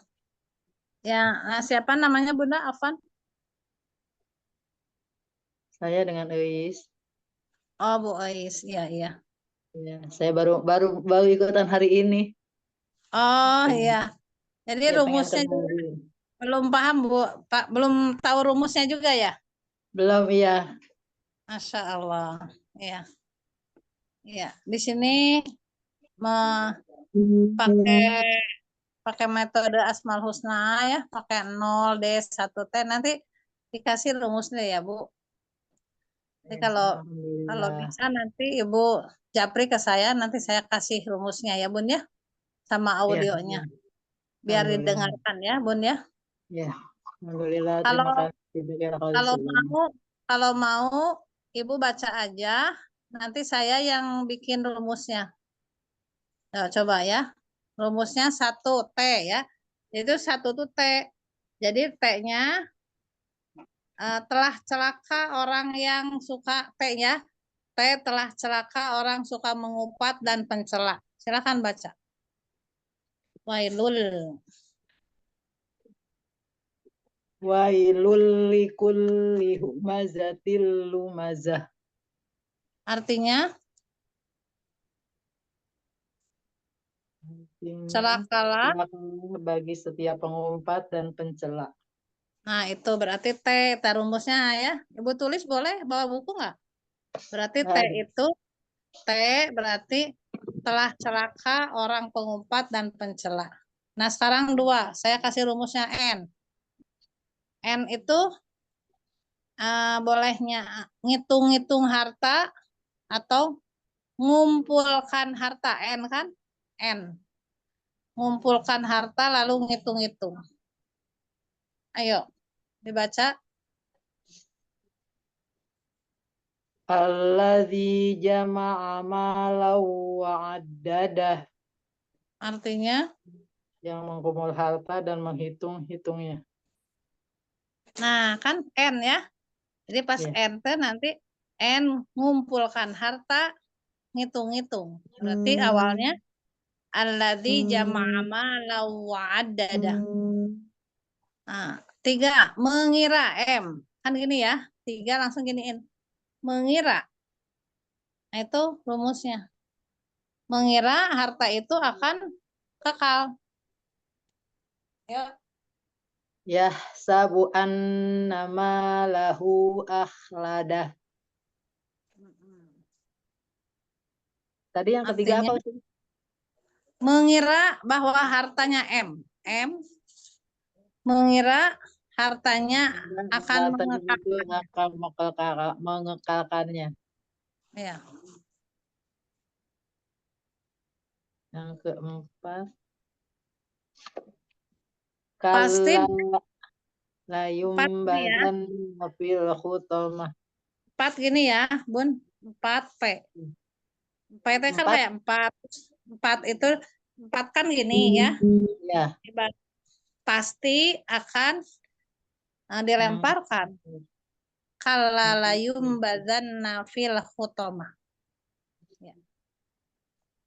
siapa namanya Bunda Afan? Saya dengan Eis. Oh Bu Ois, iya iya. Ya, saya baru ikutan hari ini. Oh iya. Jadi Ya, pengen rumusnya juga kembali. belum paham Bu, Pak, belum tahu rumusnya juga ya? Belum, iya. Masya Allah. Iya. Iya. Di sini pakai metode Asmaul Husna ya, pakai 0 D 1 T, nanti dikasih rumusnya ya Bu. Jadi kalau Alhamdulillah. bisa nanti Ibu japri ke saya, nanti saya kasih rumusnya ya Bun ya, sama Ya, audionya, biar Alhamdulillah. didengarkan ya Bun ya. Ya, Alhamdulillah. Kalau Terima kasih. kalau mau Ibu baca aja, nanti saya yang bikin rumusnya. Coba ya, rumusnya 1 T ya. Itu 1 tuh T. Jadi T-nya telah celaka orang yang suka T-nya. T telah celaka orang suka mengupat dan pencela. Silakan baca. Wailul. Wailul likulli humazatil lumazah. Artinya celakalah. Celakalah bagi setiap pengumpat dan pencela. Nah, itu berarti T, rumusnya ya. Ibu tulis boleh bawa buku nggak? Berarti T itu, T berarti telah celaka orang pengumpat dan pencela. Nah, sekarang 2, saya kasih rumusnya N. N itu bolehnya ngitung-ngitung harta atau ngumpulkan harta. N kan? N. Ngumpulkan harta lalu ngitung-ngitung. Ayo, dibaca. Alladzi jama'a malan wa 'addadah. Artinya, Yang mengkumpul harta dan menghitung-hitungnya. nah kan N ya. Jadi pas Ya. N tuh nanti N ngumpulkan harta, ngitung-ngitung. Berarti awalnya alladzi jama'a malan wa 'addadah. Nah, 3 mengira M. Kan gini ya. 3 langsung giniin. Mengira. Nah, itu rumusnya. Mengira harta itu akan kekal. Ya. Yahsabu anna malahu akhladah. Tadi yang ketiga Artinya apa, Ustaz? mengira bahwa hartanya M. M mengira hartanya akan Hartanya itu mengekalkannya. akan mengekalkannya. Ya. Yang keempat, Pasti kalla empat gini ya. layumbadan fil hutamah. 4 gini ya, Bun. 4 P. P itu kan 4 kayak 4. 4 itu 4 kan gini ya. ya. Pasti akan dilemparkan. Kalla layumbadanna fil hutamah. Ya.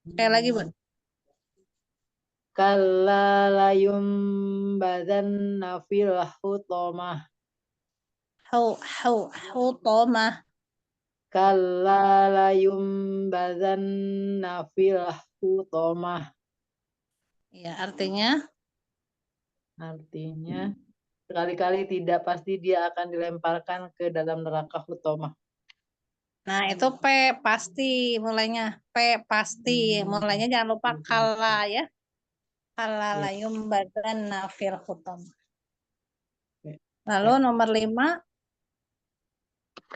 Sekali lagi, Bun. Kalla layumbadan fil hutamah. Hutamah. Kalla layumbadan fil hutamah. Ya, artinya Artinya sekali-kali tidak, pasti dia akan dilemparkan ke dalam neraka hutamah. nah itu P pasti mulainya. P pasti mulainya jangan lupa kalla ya. Kalla Ya. layumbadanna fil hutamah. Ya. Lalu nomor 5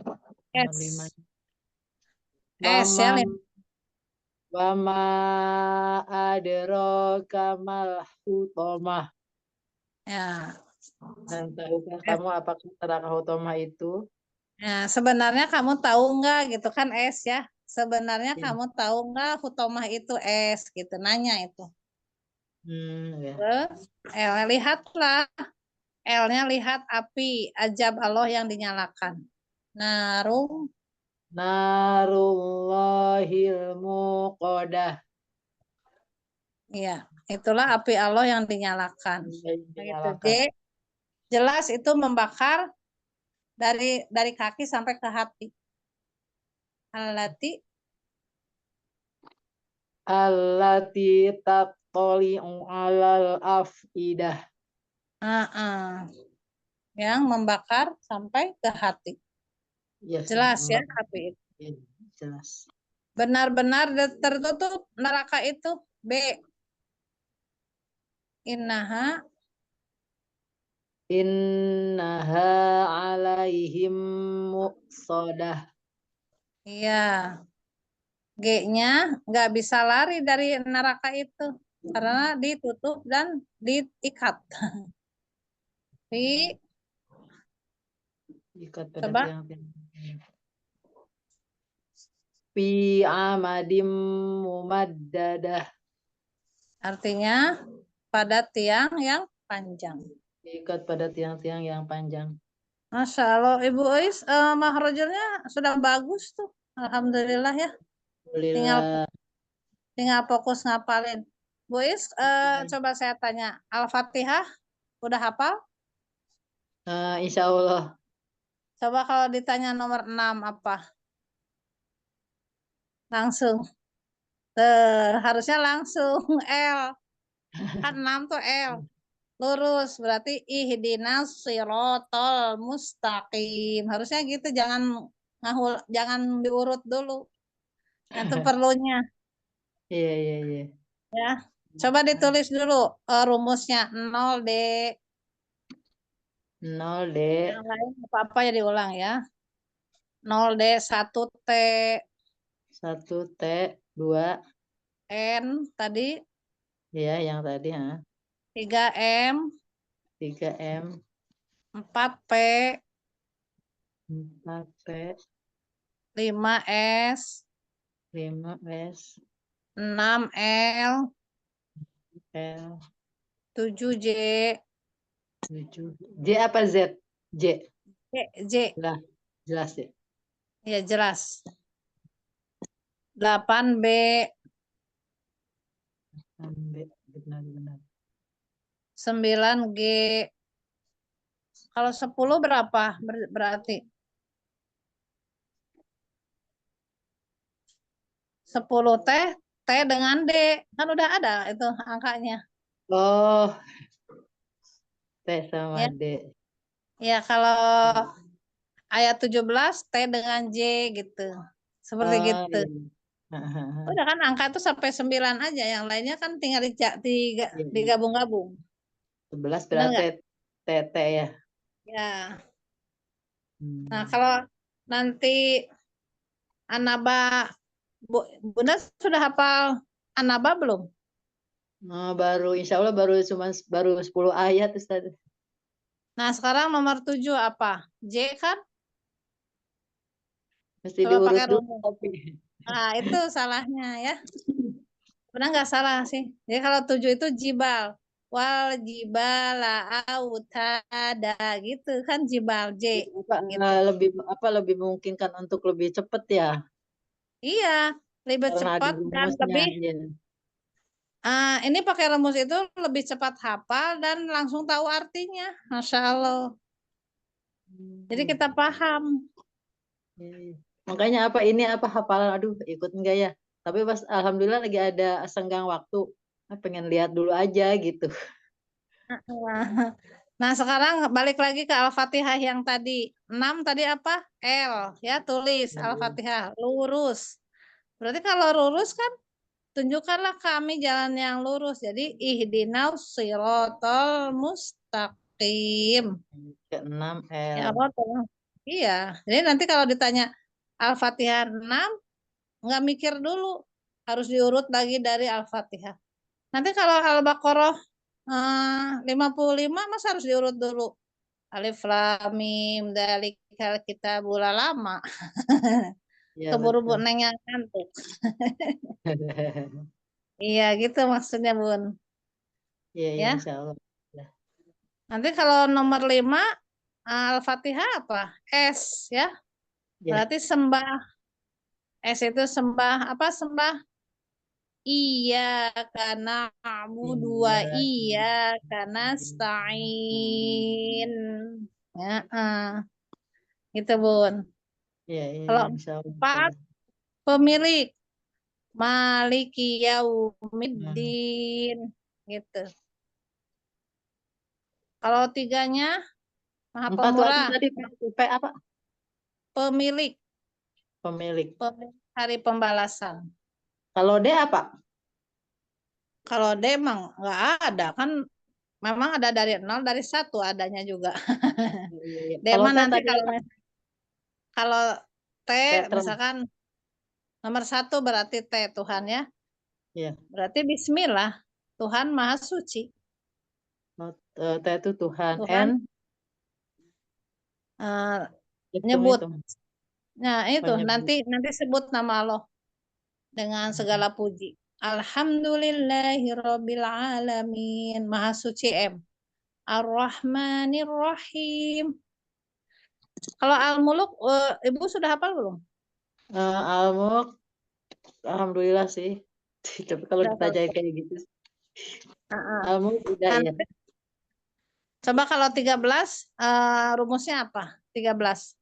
Nomor S. 5. S ya. Wama adraka mal hutamah. Ya. Dan tahukah kamu apakah neraka hutamah itu? Nah, sebenarnya kamu tahu nggak gitu kan S ya. Sebenarnya Ya. kamu tahu nggak hutamah itu S gitu. Nanya itu. Ya. Terus L lihatlah. L-nya lihat api ajab Allah yang dinyalakan. Narullahil muqadah. Iya, itulah api Allah yang dinyalakan. Begitu. J, jelas itu membakar dari kaki sampai ke hati. Allati taqtali'u alal afidah. Yang membakar sampai ke hati. Yes, Jelas ya api itu. Ya, jelas. Benar-benar tertutup neraka itu. B. Innaha alaihim muqsadah. Iya. G-nya nggak bisa lari dari neraka itu karena ditutup dan diikat. Ikat pada Coba. tiang-tiang. Fi amadim mumaddadah. Artinya pada tiang yang panjang. Ikat pada tiang-tiang yang panjang. Masya Allah, Ibu Ois, mahrojulnya sudah bagus tuh. Alhamdulillah ya. Alhamdulillah. Tinggal fokus ngapalin. Bu Ois, coba saya tanya, Al-Fatihah udah hafal? Insya Allah. Coba kalau ditanya nomor 6 apa? Langsung. Harusnya langsung L. Kan 6 tuh L. Lurus berarti ihdinas sirotol mustaqim. Harusnya gitu, jangan diurut dulu. Itu perlunya Iya. ya. Coba ditulis dulu rumusnya 0 D. 0 D. Yang lain apa-apa ya diulang ya. 0 D, 1 T, 1 T, 2. N tadi, Ya, yang tadi. 3 M, 3 M, 4 P, 4 P, 5 S, 5 S, 6 L, L, 7 J, 7. J apa Z? J. J, Lah, jelas ya. ya jelas. 8 B, B, benar-benar. 9 G. Kalau 10 berapa berarti? 10 T, T dengan D. Kan udah ada itu angkanya. Oh, T sama Ya, D. ya kalau ayat 17 T dengan J gitu. Seperti Oh, gitu. iya. Hahaha. Udah kan angka itu sampai 9 aja. Yang lainnya kan tinggal Iya, iya. digabung-gabung. 11 Benar berarti nggak? TT ya. Ya. Nah, Hmm. kalau nanti Anaba, Bunda sudah hafal Anaba belum? Oh, baru insya Allah baru 10 ayat Ustaz. Nah, sekarang nomor 7 apa? J kan? Mesti Coba diurut pakai dulu rumus. tapi. Nah, itu salahnya ya. Benar nggak salah sih? Jadi kalau 7 itu jibal. Wal jibala autada gitu kan jibal J gitu. Lebih memungkinkan untuk lebih cepat ya Iya, lebih karena ada cepat dan rumusnya lebih ya. ini pakai rumus itu lebih cepat hafal dan langsung tahu artinya. Masya Allah. Jadi Hmm. kita paham. Iya, iya. Makanya apa hafalan aduh ikut enggak ya. Tapi pas alhamdulillah lagi ada senggang waktu. Pengen lihat dulu aja gitu. Nah, sekarang balik lagi ke Al-Fatihah yang tadi. 6 tadi apa? L. Ya, tulis Al-Fatihah. Lurus. Berarti kalau lurus kan tunjukkanlah kami jalan yang lurus. Jadi ihdinas sirotol mustaqim. Ke-6 Ya L. Allah tolong. Iya. Jadi nanti kalau ditanya Al-Fatihah 6, nggak mikir dulu. Harus diurut lagi dari Al-Fatihah. Nanti kalau Al-Baqarah 55 masa harus diurut dulu. Alif Lam Mim Dalikal Kitabul lama. Ya Keburu Bu betul. Neng yang ngantuk. Iya gitu maksudnya Bun. Iya, iya, Ya. insya Allah. Ya. Nanti kalau nomor 5 Al-Fatihah apa? S ya. Ya. Berarti sembah. S itu sembah apa? Sembah iya karena abu dua Iya. iya karena stain. Ya, gitu Bun. Iya, iya, Kalau iya, insya Allah. 4 pemilik Maliki Hmm. Yaumiddin gitu. Kalau 3-nya Maha 4 lagi Pemurah, tadi P apa? pemilik, Pemilik. pemilik hari pembalasan. Kalau D apa? Kalau D emang nggak ada kan, memang ada dari 0 dari 1 adanya juga. Iya, iya. D Kalau mah T nanti tadi apa? kalau T Tetra. misalkan nomor 1 berarti T Tuhan ya. Iya. Berarti Bismillah Tuhan Maha Suci. Oh, T itu Tuhan. N Tuhan eh, nyebut. hitung. Nah itu Penyebut. nanti sebut nama Allah dengan segala puji. Alhamdulillahirabbil alamin. Maha suci M. Ar-Rahmanir Rahim. Kalau Al-Muluk Ibu sudah hafal belum? Al-Mulk, alhamdulillah sih. Tapi kalau Sudah hafal. ditanya kayak gitu, Heeh. Al-Mulk udah Nah, ya. coba kalau 13 rumusnya apa? 13.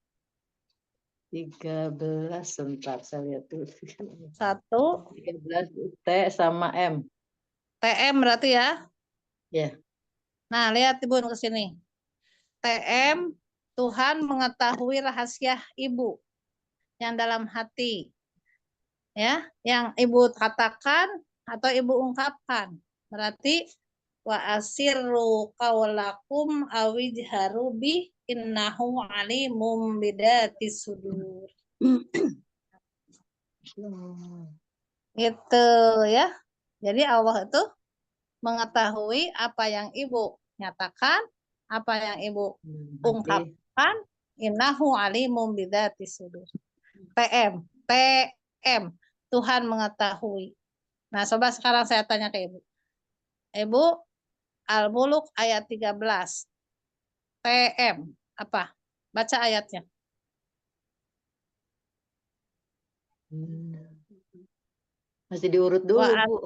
13 sebentar saya lihat dulu. 1 13 T sama M. TM berarti ya. Ya. Nah, lihat Ibu ke sini. TM Tuhan mengetahui rahasia Ibu yang dalam hati. Ya, yang Ibu katakan atau Ibu ungkapkan. Berarti wa asirru qawlakum awijharu bih innahu alimum bidatis sudur. Gitu ya. Jadi Allah itu mengetahui apa yang ibu nyatakan, apa yang ibu ungkapkan. Innahu alimum bidatis sudur. TM, Tuhan mengetahui. Nah, coba sekarang saya tanya ke ibu. Ibu, Al-Muluk ayat 13. TM, apa? Baca ayatnya. Masih diurut dulu, Wa, Bu.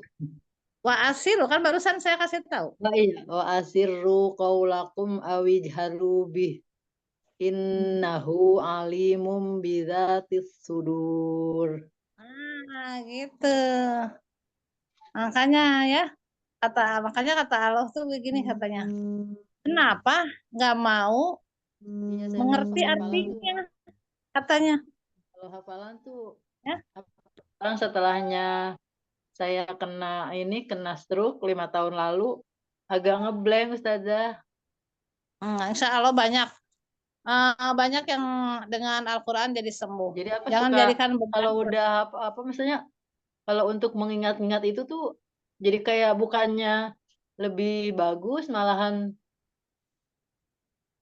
wa asiru, kan barusan saya kasih tahu. Oh iya, wa asirru qaulakum awijharu bih. Innahu alimum bidzatis sudur. Gitu. Makanya kata Allah tuh begini katanya. Kenapa nggak mau Iya, saya mengerti kalau hafalan artinya? tuh, Katanya. kalau hafalan tuh, Ya. sekarang setelahnya saya kena stroke 5 tahun lalu, agak ngeblank Ustazah. Insya Allah banyak yang dengan Al-Quran jadi sembuh. Jadi apa Jangan suka jadikan beban. kalau udah apa misalnya kalau untuk mengingat-ingat itu tuh jadi kayak bukannya lebih bagus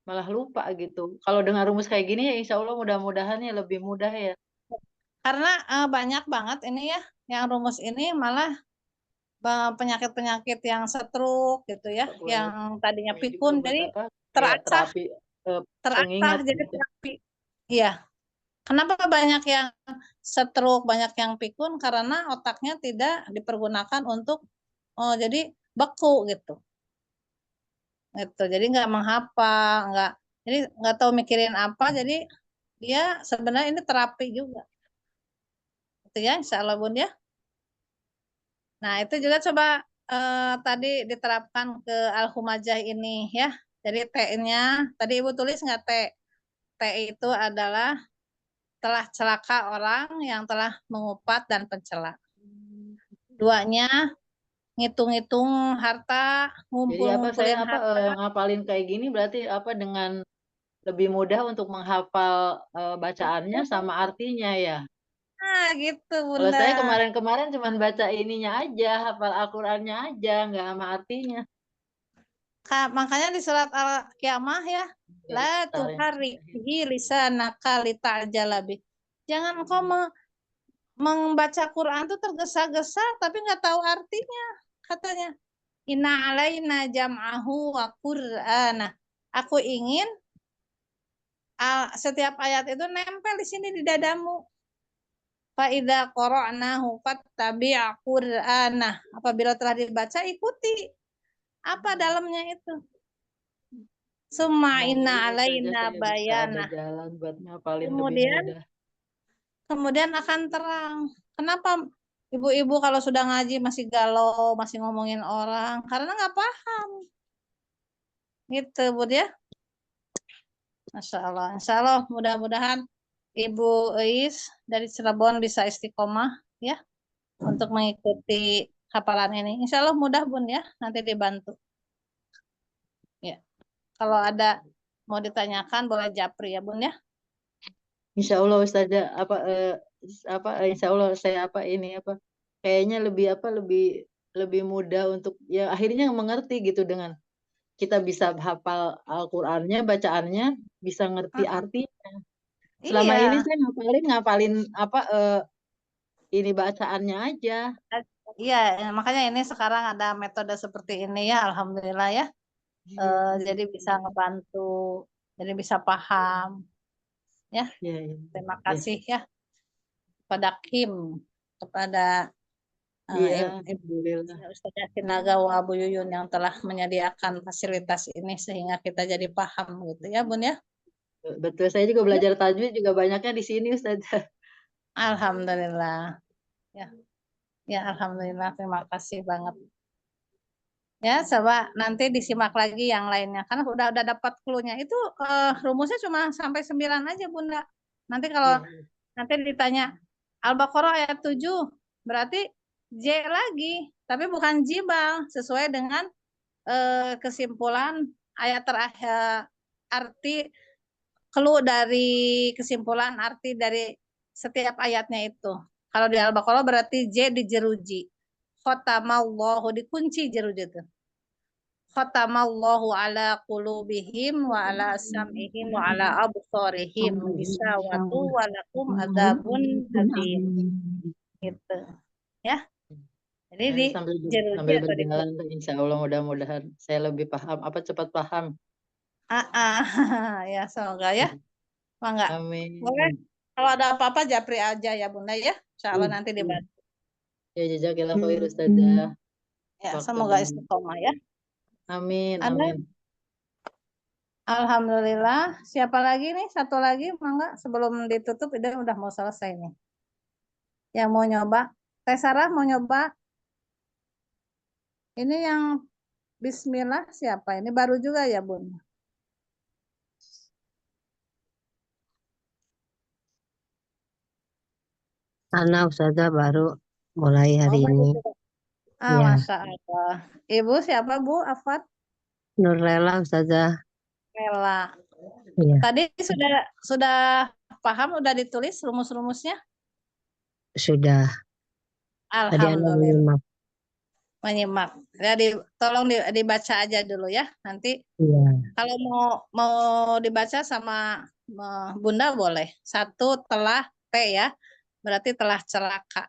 malah lupa gitu. Kalau dengan rumus kayak gini ya insya Allah mudah-mudahan ya lebih mudah ya. Karena banyak banget ini ya, yang rumus ini malah penyakit-penyakit yang stroke gitu ya, Boleh. yang tadinya Ini juga pikun buat jadi apa? Kayak terasah, terapi terasah pengingat jadi gitu. terapi. Iya. Kenapa banyak yang stroke, banyak yang pikun? Karena otaknya tidak dipergunakan untuk jadi beku gitu. Gitu. Jadi nggak menghafal, jadi nggak tahu mikirin apa. Jadi dia sebenarnya ini terapi juga. Gitu ya, insya Allah Bun ya. Nah, itu juga coba tadi diterapkan ke Al-Humajah ini ya. Jadi T-nya, tadi Ibu tulis nggak T? T itu adalah telah celaka orang yang telah mengupat dan pencela. Duanya, ngitung-ngitung harta, Jadi apa saya ngumpul-ngumpulin harta. ngapalin kayak gini berarti apa dengan lebih mudah untuk menghafal bacaannya sama artinya ya. Nah, gitu Kalau Bunda. saya kemarin-kemarin cuma baca ininya aja, hafal Al-Qur'annya aja, nggak sama artinya. Makanya di surat Al-Qiyamah ya, Ya, la sebentar ya. tuharriki lisanaka lita'jalabi. Jangan engkau membaca Quran tuh tergesa-gesa tapi nggak tahu artinya, katanya. Inna alaina jam'ahu wa qur'ana. Aku ingin setiap ayat itu nempel di sini di dadamu. Fa idza qara'nahu fattabi' qur'ana. Apabila telah dibaca ikuti apa dalamnya itu. Summa Semoga inna ya saja alaina saya bisa ada bayana. jalan buat ngapalin lebih Kemudian mudah. akan terang. Kenapa ibu-ibu kalau sudah ngaji masih galau, masih ngomongin orang? Karena nggak paham. Gitu, Bud ya. Masya Allah. Insya Allah mudah-mudahan Ibu Eis dari Cirebon bisa istiqomah ya untuk mengikuti hafalan ini. Insya Allah mudah Bun ya, nanti dibantu. Ya. Kalau ada mau ditanyakan boleh japri ya Bun ya. Insya Allah Ustazah Insya Allah saya kayaknya lebih mudah untuk ya akhirnya mengerti gitu dengan kita bisa hafal Al-Qur'annya, bacaannya, bisa ngerti artinya. Selama ini Iya. saya ngapalin ini bacaannya aja. Iya, makanya ini sekarang ada metode seperti ini ya, alhamdulillah ya. Jadi bisa ngebantu, jadi bisa paham. Ya, Ya, ya, terima ya. kasih ya kepada Kim, kepada Iya, alhamdulillah. Ustazah Sinaga wa Abu Yuyun yang telah menyediakan fasilitas ini sehingga kita jadi paham gitu ya Bun ya. Betul, saya juga belajar tajwid juga banyaknya di sini Ustazah. Alhamdulillah. Ya. Ya, alhamdulillah. Terima kasih banget. Ya, coba nanti disimak lagi yang lainnya. Karena udah dapat clue-nya. Itu rumusnya cuma sampai 9 aja, Bunda. Nanti kalau Iya. nanti ditanya Al-Baqarah ayat 7, berarti J lagi, tapi bukan jibal, sesuai dengan kesimpulan ayat terakhir, arti clue dari kesimpulan arti dari setiap ayatnya itu. Kalau di Al-Baqarah berarti J dijeruji. Khatamallahu dikunci jeruji itu. Khatamallahu ala qulubihim wa ala sam'ihim wa ala absarihim gisawatu wa lakum adzabun adzim. Gitu. Ya. Jadi di jeruji sambil atau di berjalan tuh, insya Allah mudah-mudahan saya lebih paham, cepat paham. ya semoga ya. Mangga. Amin. Boleh. Kalau ada apa-apa japri aja ya Bunda ya. Insya Allah nanti dibantu. Ya jazakillah khair Ustazah. Ya, Waktu semoga dan- istiqomah ya. Amin, Ada? amin. Alhamdulillah. Siapa lagi nih? Satu lagi, mangga. Sebelum ditutup, ini udah mau selesai nih. Yang mau nyoba? Teh Sarah mau nyoba? Ini yang Bismillah siapa? Ini baru juga ya, Bun? Ana Ustazah baru mulai hari baru ini. juga. Ya. Masya Allah. Ibu siapa, Bu? Afat? Nurlela Ustazah. Ella. Iya, Tadi sudah paham, udah ditulis rumus-rumusnya? sudah. Tadi Ana Alhamdulillah. menyimak. Menyimak. Ya, tolong dibaca aja dulu ya. Nanti Iya. kalau mau dibaca sama Bunda boleh. Satu telah T ya. Berarti telah celaka.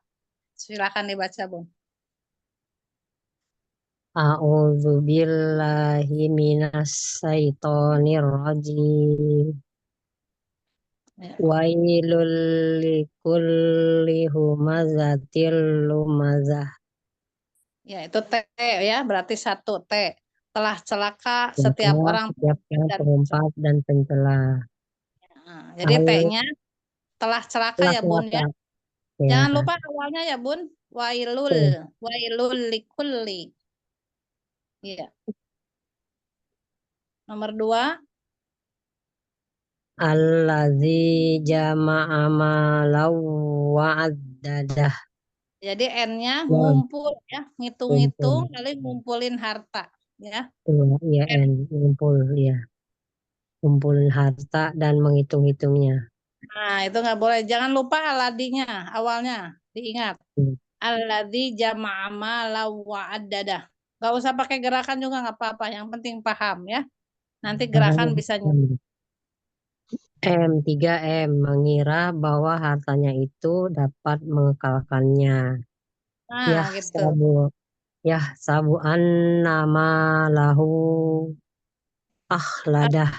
Silakan dibaca, Bun. A'udzu billahi minas syaitonir rajim. Ya. Wailul likulli humazatil lumazah. Ya, itu T ya. Berarti satu T. Telah celaka setiap orang Setiap yang dan perempat dan pencela. Nah, jadi T-nya telah celaka ya, Bun ya. Ya. Jangan lupa awalnya ya, Bun. Wailul. Wailul likulli. Iya. Nomor 2. Allazi jama'a malau wa'addadah. Jadi N-nya ngumpul ya, ngitung-ngitung, lalu ngumpulin harta ya. Iya, N, ngumpul ya. Ngumpulin harta dan menghitung-hitungnya. Nah, itu nggak boleh. Jangan lupa aladinya, awalnya diingat. Alladzi jama'a malau wa'addadah. Nggak usah pakai gerakan juga nggak apa-apa. Yang penting paham ya. Nanti gerakan bisa nyuruh. M3M mengira bahwa hartanya itu dapat mengekalkannya. Nah, gitu. Sabu annama lahu akhladah.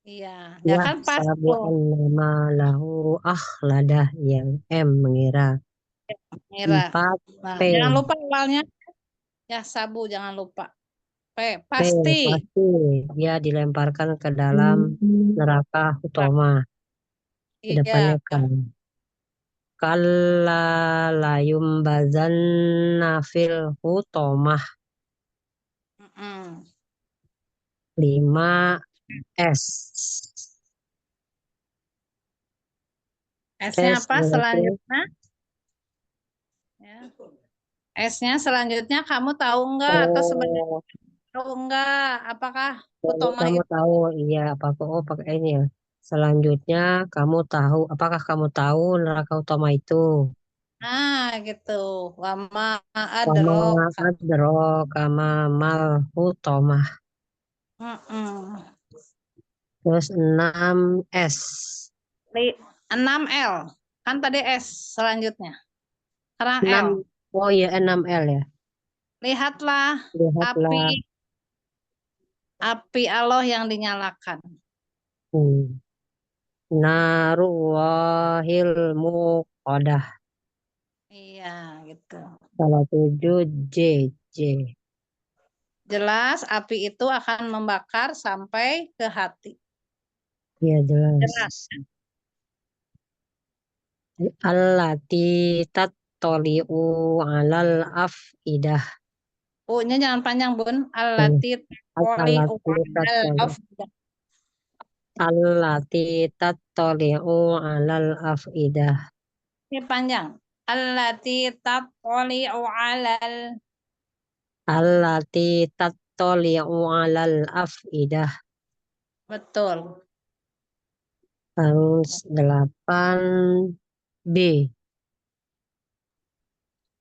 Iya, ya kan pas sabu tuh. annama lahu akhladah, yang M mengira. Mira. 4 Nah, P. jangan lupa awalnya. Ya, sabu jangan lupa. P, P, pasti dia dilemparkan ke dalam neraka Hutoma. Kedepannya Iya. kan. Kalla layumbazanna fil Hutomah. 5 S. S-nya apa berarti selanjutnya? Ya. S-nya selanjutnya kamu tahu enggak atau sebenarnya tahu enggak? Apakah Hutomah kamu itu? tahu, iya, apakah pakai ini ya. Selanjutnya kamu tahu, apakah kamu tahu neraka Hutoma itu? Nah, gitu. Wama Wama adroka. adroka ma mal Hutomah. Terus 6 S. 6L. Kan tadi S selanjutnya. Sekarang L. 6, oh iya 6L ya. Lihatlah api Allah yang dinyalakan. Naruwahil muqadah. Iya, gitu. Salah 7 J. Jelas api itu akan membakar sampai ke hati. Iya jelas. Allati tattoli'u alal afidah. U-nya jangan panjang, Bun. Allati tattoli'u alal afidah. Allati tattoli'u alal afidah. Ini panjang. Allati tattoli'u alal. Allati yattali'u 'alal af'idah. Betul. Terus 8B.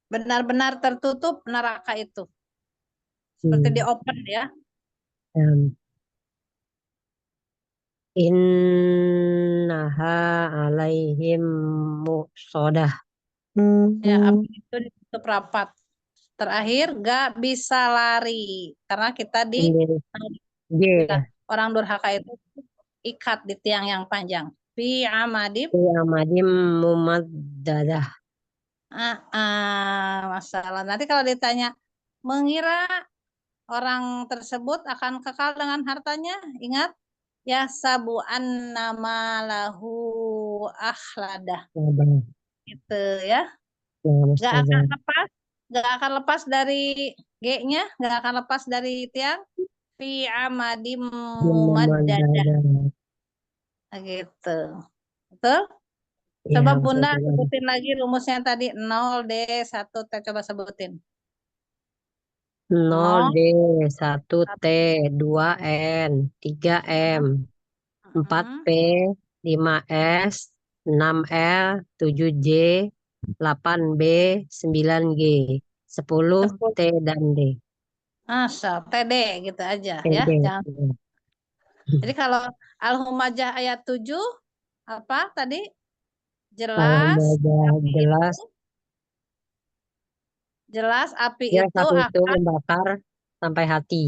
Benar-benar tertutup neraka itu. Seperti di open ya. Um, Innaha alaihim muqsadah. Ya, api itu ditutup rapat. Terakhir, gak bisa lari. Karena kita Ini G ya. orang durhaka itu ikat di tiang yang panjang. Fi amadim. Fi amadim mumaddadah. Masalah. Nanti kalau ditanya, mengira orang tersebut akan kekal dengan hartanya, ingat, ya sabu annama lahu akhladah. Gitu ya. Gak akan lepas, gak akan lepas dari G-nya, gak akan lepas dari tiang. Fi amadim mumaddadah. Gitu. Betul? Ya, Coba betul Bunda juga. sebutin lagi rumusnya tadi 0D1T, coba sebutin. 0D, 1T, 2N, 3M, 4P, 5S, 6L, 7J, 8B, 9G, 10T dan D. Asal TD gitu aja ya. TD. Jangan. Jadi kalau Al-Humajah ayat 7 apa tadi? Jelas Jelas. Jelas api Ya, itu api itu akan membakar sampai hati.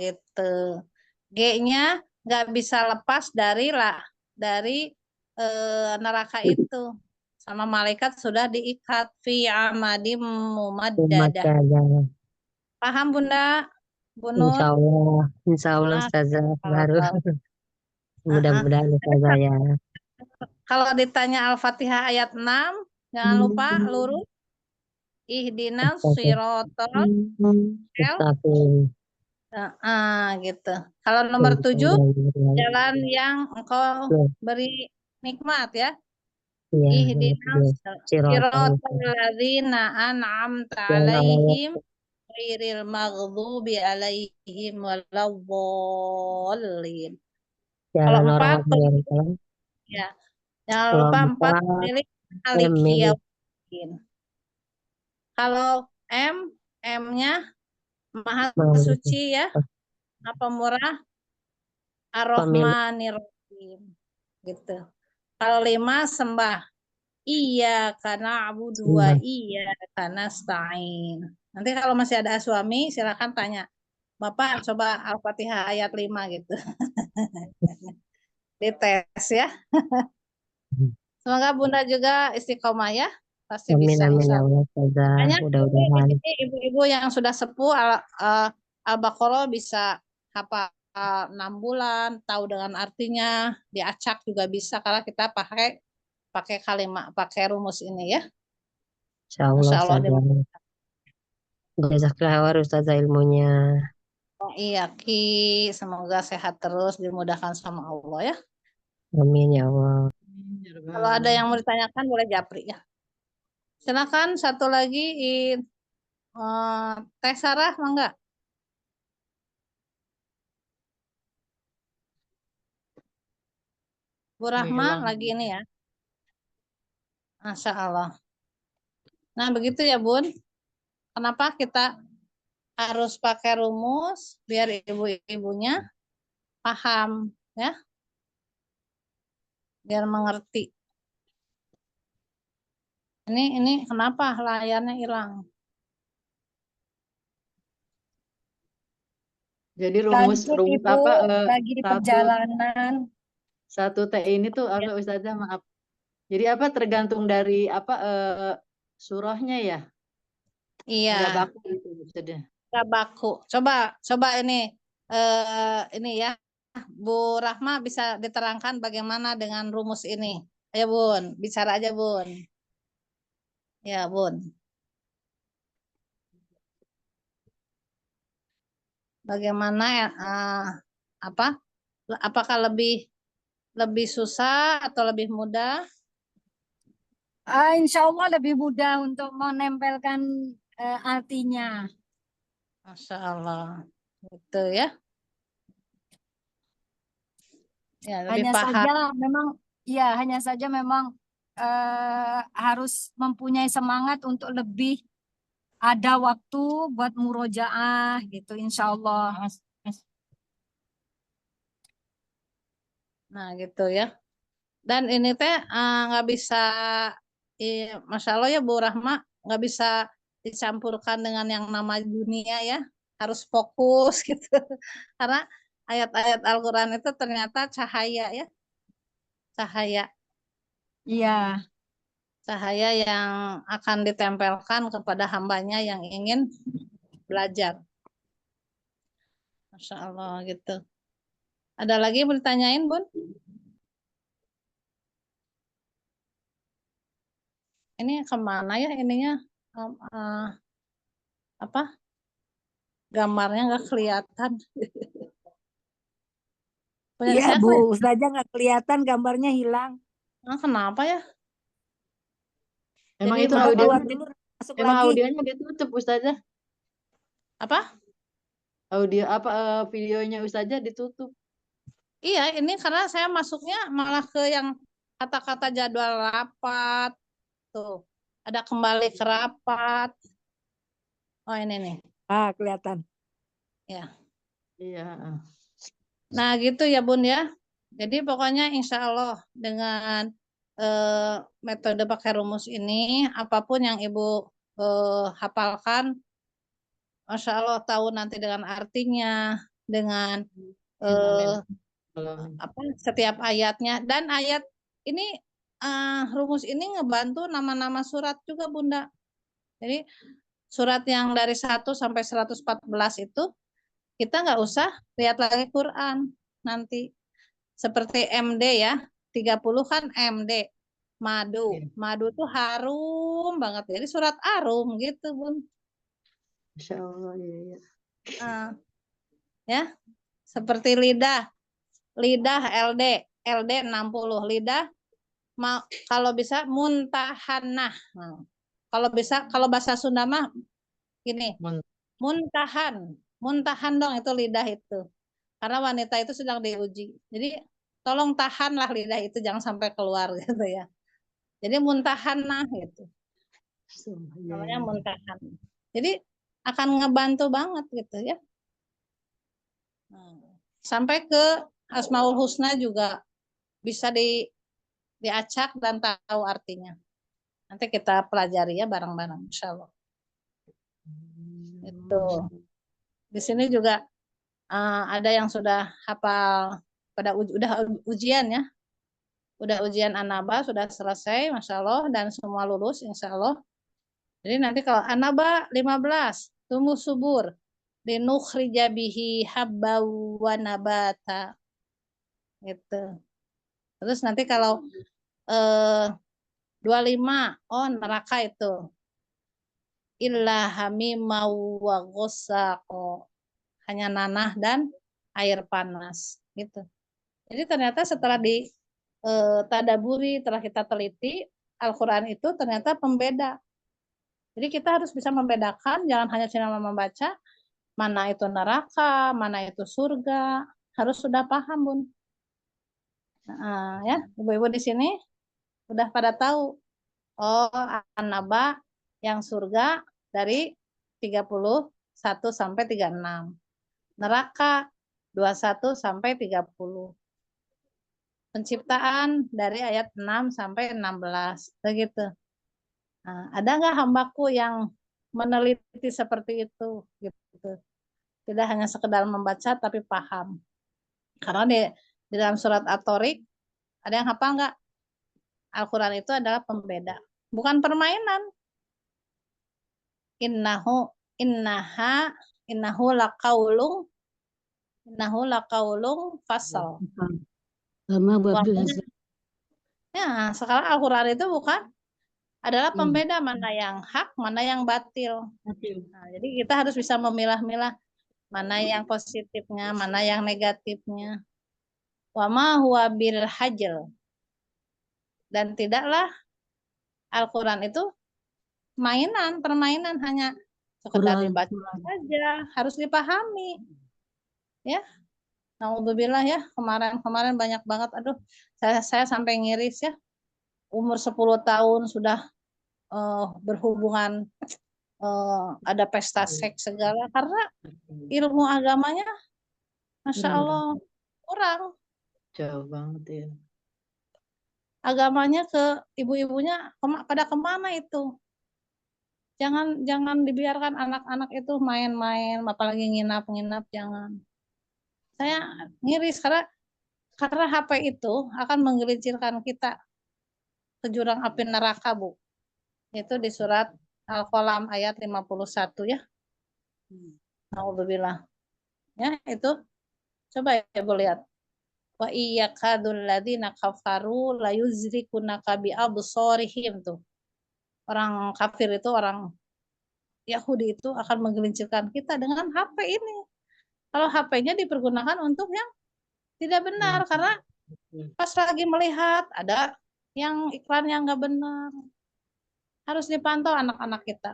Gitu. G-nya nggak bisa lepas dari neraka itu. Sama malaikat sudah diikat fi amadim mumaddadah. Paham Bunda? Bu Nur? Insya Allah Ustazah baru. Kalau Mudah-mudahan Ustazah ya. kalau ditanya Al-Fatihah ayat 6, jangan lupa lurus. Ihdinas sirotol Mustaqim. gitu. Kalau nomor 7, jalan yang engkau beri nikmat ya. Ihdinas sirotol ladzina an'amta alaihim ghairil maghdubi alaihim waladdallin. Kalau 4 ya. Jangan lupa 4 milik Maliki Yaumiddin. Kalau M-nya Maha Suci ya, Pemurah, Ar-Rahmanir-Rahim gitu. Kalau 5 sembah, iya karena Abu 2, iya karena Stain. Nanti kalau masih ada suami silakan tanya, Bapak coba Al-Fatihah ayat 5 gitu. Dites ya. Semoga Bunda juga istiqomah ya. Pasti bisa. Amin ya Allah. Banyak Mudah-mudahan. ibu-ibu yang sudah sepuh Al-Baqarah bisa hafal 6 bulan, tahu dengan artinya, diacak juga bisa karena kita pakai kalimat, pakai rumus ini ya. Insya Allah Ustazah. Jazakallah Ustazah ilmunya. Iya Ki, semoga sehat terus, dimudahkan sama Allah ya. Amin ya Allah. Kalau ada yang mau ditanyakan boleh japri ya. Silakan satu lagi Teh Sarah enggak? Bu Rahma lagi ini ya. Masya Allah. Nah begitu ya Bun. Kenapa kita harus pakai rumus biar ibu-ibunya paham ya. Biar mengerti. Ini kenapa layarnya hilang? Jadi rumus apa lagi di perjalanan. 1T ini tuh apa Ustazah, maaf. Jadi apa tergantung dari apa surahnya ya? Iya. Nggak baku gitu maksudnya. Nggak baku. Coba ini ya. Bu Rahma bisa diterangkan bagaimana dengan rumus ini. Ayo Bun, bicara aja Bun. Ya Bun. Bagaimana apakah lebih susah atau lebih mudah? Insya Allah lebih mudah untuk menempelkan artinya. Masya Allah. Gitu ya. Ya, lebih Hanya paham. saja memang, ya hanya saja memang harus mempunyai semangat untuk lebih ada waktu buat murojaah gitu, insya Allah. Nah, gitu ya. Dan ini teh nggak bisa, Masya Allah ya Bu Rahma, nggak bisa dicampurkan dengan yang nama dunia ya. Harus fokus gitu. Karena ayat-ayat Al-Quran itu ternyata cahaya ya. Cahaya. Iya. Cahaya yang akan ditempelkan kepada hambanya yang ingin belajar. Masya Allah gitu. Ada lagi yang mau ditanyain, Bun? Ini kemana ya ininya? Apa? Gambarnya nggak kelihatan. Punya Iya saya Bu, kelihatan. Ustazah nggak kelihatan gambarnya hilang. Kenapa ya? Emang Jadi itu Coba keluar audionya, dulu, masuk emang lagi. audionya ditutup Ustazah. Apa? Audio apa videonya Ustazah ditutup. Iya, ini karena saya masuknya malah ke yang kata-kata jadwal rapat. Tuh, ada kembali ke rapat. Oh, ini nih. Ah, kelihatan. Ya. Iya. Nah, gitu ya, Bun ya. Jadi pokoknya insya Allah dengan metode pakai rumus ini, apapun yang Ibu hafalkan, Masya Allah tahu nanti dengan artinya, dengan Amin. apa setiap ayatnya. Dan ayat ini, rumus ini ngebantu nama-nama surat juga Bunda. Jadi surat yang dari 1 sampai 114 itu kita nggak usah lihat lagi Quran nanti. Seperti MD ya, 30 kan MD. Madu. Iya. Madu tuh harum banget. Jadi surat arum gitu, Bun. Masya Allah, iya. Nah, ya, seperti lidah. Lidah LD. LD 60. Lidah kalau bisa muntahanah. Nah, kalau bisa, kalau bahasa Sunda mah gini, muntahan. Muntahan dong itu lidah itu. Karena wanita itu sedang diuji. Jadi tolong tahanlah lidah itu jangan sampai keluar gitu ya. Jadi muntahanah gitu. Namanya muntahan. Jadi akan ngebantu banget gitu ya. Nah, sampai ke Asmaul Husna juga bisa diacak dan tahu artinya. Nanti kita pelajari ya bareng-bareng insya Allah. Itu. Di sini juga ada yang sudah hafal pada udah ujian ya. Udah ujian Anaba sudah selesai Masya Allah dan semua lulus Insya Allah. Jadi nanti kalau Anaba 15 tumbuh subur linukhrija bihi habba wa nabata gitu. Terus nanti kalau 25 oh neraka itu illa hamima wa ghassaqa, hanya nanah dan air panas gitu. Jadi ternyata setelah di tadaburi, telah kita teliti Al-Quran itu ternyata pembeda. Jadi kita harus bisa membedakan, jangan hanya cuma membaca mana itu neraka, mana itu surga, harus sudah paham Bun. Nah, ya ibu-ibu di sini udah pada tahu. Oh, An-Naba yang surga dari 31 sampai 36. Neraka 21 sampai 30. Penciptaan dari ayat 6 sampai 16. Begitu. Nah, ada nggak hambaku yang meneliti seperti itu? Gitu. Tidak hanya sekedar membaca tapi paham. Karena di dalam surat At-Tariq ada yang hafal nggak? Al-Quran itu adalah pembeda. Bukan permainan. Innahu laqaulung fasal. Lama Bu Abdul Makanya, Aziz. ya, sekarang Al-Quran itu bukan adalah pembeda mana yang hak, mana yang batil. Nah, jadi kita harus bisa memilah-milah mana yang positifnya, mana yang negatifnya. Wa ma huwa bil hajl. Dan tidaklah Al-Quran itu permainan hanya sekedar Quran, dibaca Quran. saja, harus dipahami. Ya, Alhamdulillah ya, kemarin banyak banget, aduh, saya sampai ngiris ya, umur 10 tahun sudah berhubungan, ada pesta seks segala, karena ilmu agamanya, Masya Kurang. Allah, kurang. Jauh banget ya. Agamanya ke ibu-ibunya pada kemana itu? Jangan dibiarkan anak-anak itu main-main, apalagi nginap-nginap, jangan. Saya ngiris karena HP itu akan menggelincirkan kita ke jurang api neraka, Bu. Itu di surat Al-Qalam ayat 51 ya. Alhamdulillah. Ya, itu coba ya Bu lihat. Wa iyyakadul ladzina kafaru layuzrikunaka bi absarihim tuh. Orang kafir itu, orang Yahudi itu akan menggelincirkan kita dengan HP ini. Kalau HP-nya dipergunakan untuk yang tidak benar, karena pas lagi melihat ada yang iklan yang nggak benar, harus dipantau anak-anak kita.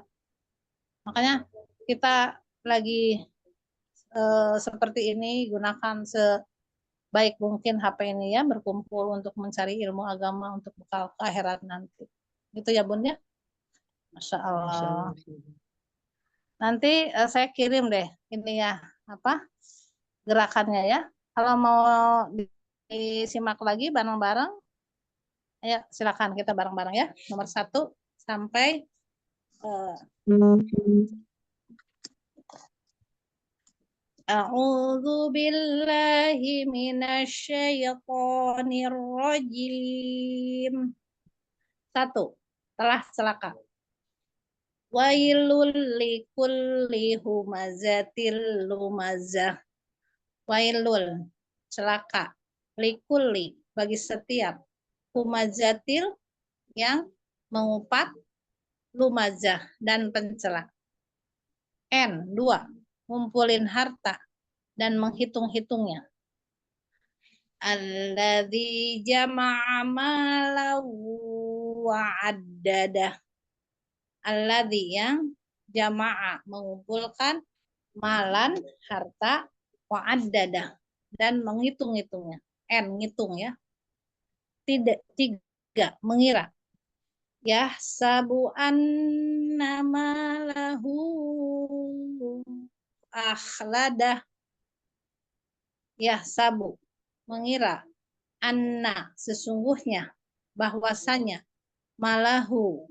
Makanya kita lagi seperti ini, gunakan sebaik mungkin HP ini ya, berkumpul untuk mencari ilmu agama untuk bekal ke akhirat nanti. Gitu ya Bun ya. Masya Allah. Nanti saya kirim deh ini ya, apa gerakannya ya. Kalau mau disimak lagi bareng-bareng, ayo silakan kita bareng-bareng ya. Nomor 1 sampai A'udzu billahi minasyaitonir rajim. 1. Telah celaka. Wailul likulli humazatil lumazah. Wailul, celaka. Likulli, bagi setiap. Humazatil, yang mengupat. Lumazah, dan pencela. N. 2. Ngumpulin harta dan menghitung-hitungnya. Alladzi jama'a malahu wa'addadah. Alladzi, yang jama'a, mengumpulkan, malan, harta, wa'addadah, dan menghitung-hitungnya. N, ngitung ya. 3, mengira. Yahsabu anna malahu akhladah. Yahsabu, mengira, anna, sesungguhnya, bahwasanya, malahu,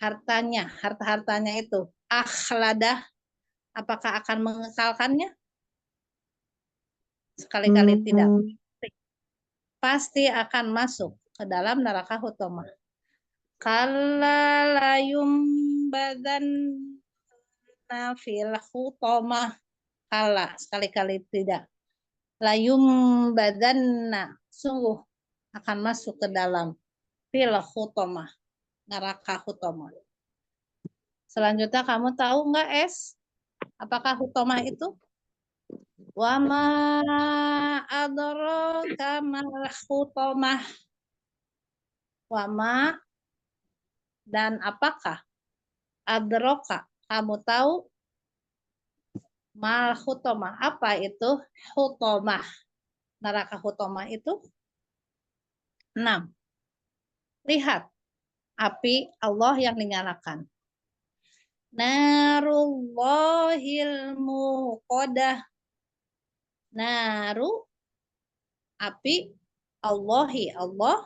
hartanya, harta-hartanya itu, akhladah, apakah akan mengekalkannya? Sekali-kali tidak. Pasti akan masuk ke dalam neraka hutomah. Kalla layum badan fil hutomah. Kalla, sekali-kali tidak. Layum badanna, sungguh akan masuk ke dalam fil hutomah, neraka hutomah. Selanjutnya kamu tahu nggak apakah hutomah itu? Wa ma adraka mal hutomah. Wa ma, dan apakah, adroka, kamu tahu, mal hutomah, apa itu hutomah, neraka hutomah itu? 6. Lihat api Allah yang dinyalakan. Narullahil muqadah. Naru, api, Allahi, Allah,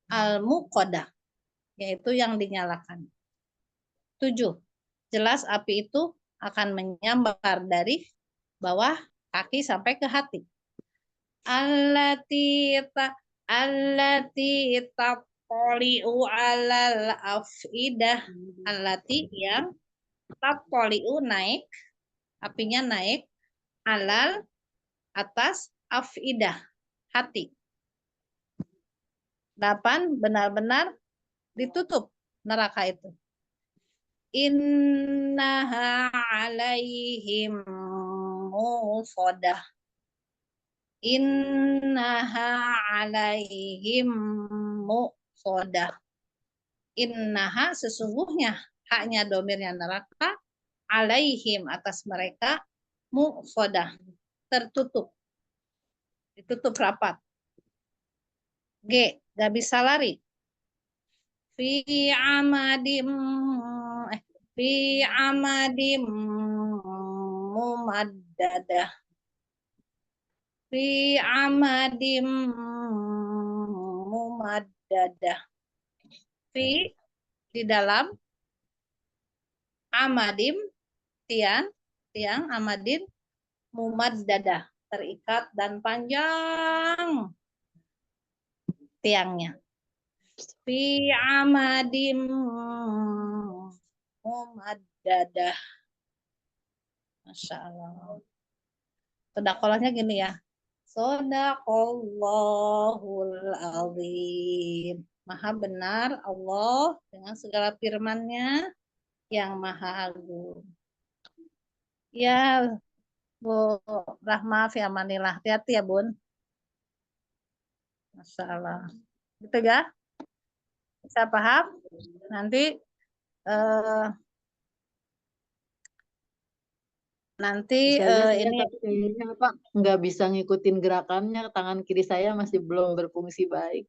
al-muqadah, yaitu yang dinyalakan. 7. Jelas api itu akan menyambar dari bawah kaki sampai ke hati. Allati tattali'u alal afidah. Allati, yang tattali'u, naik, apinya naik, alal, atas, afidah, hati. 8. Benar-benar ditutup neraka itu. Innaha alaihim musadah. Innaha alaihim musadah. Innaha, sesungguhnya, haknya domirnya neraka, alaihim atas mereka muqsadah tertutup, ditutup rapat. G, gak bisa lari. Fi amadim mumaddadah. Fi amadim mumaddadah. Fi di dalam amadim tiang amadin mumaddadah terikat dan panjang tiangnya. Fi amadim mumaddadah. Masya Allah. Sodakolahnya gini ya. Sodaqallahul azim. Maha benar Allah dengan segala firman-Nya yang maha agung. Ya, Bu Rahma fi amanillah. Hati-hati ya, Bun. Masya Allah. Gitu ya? Bisa paham? Nanti Saya ini tapi kayaknya apa nggak bisa ngikutin gerakannya, tangan kiri saya masih belum berfungsi baik.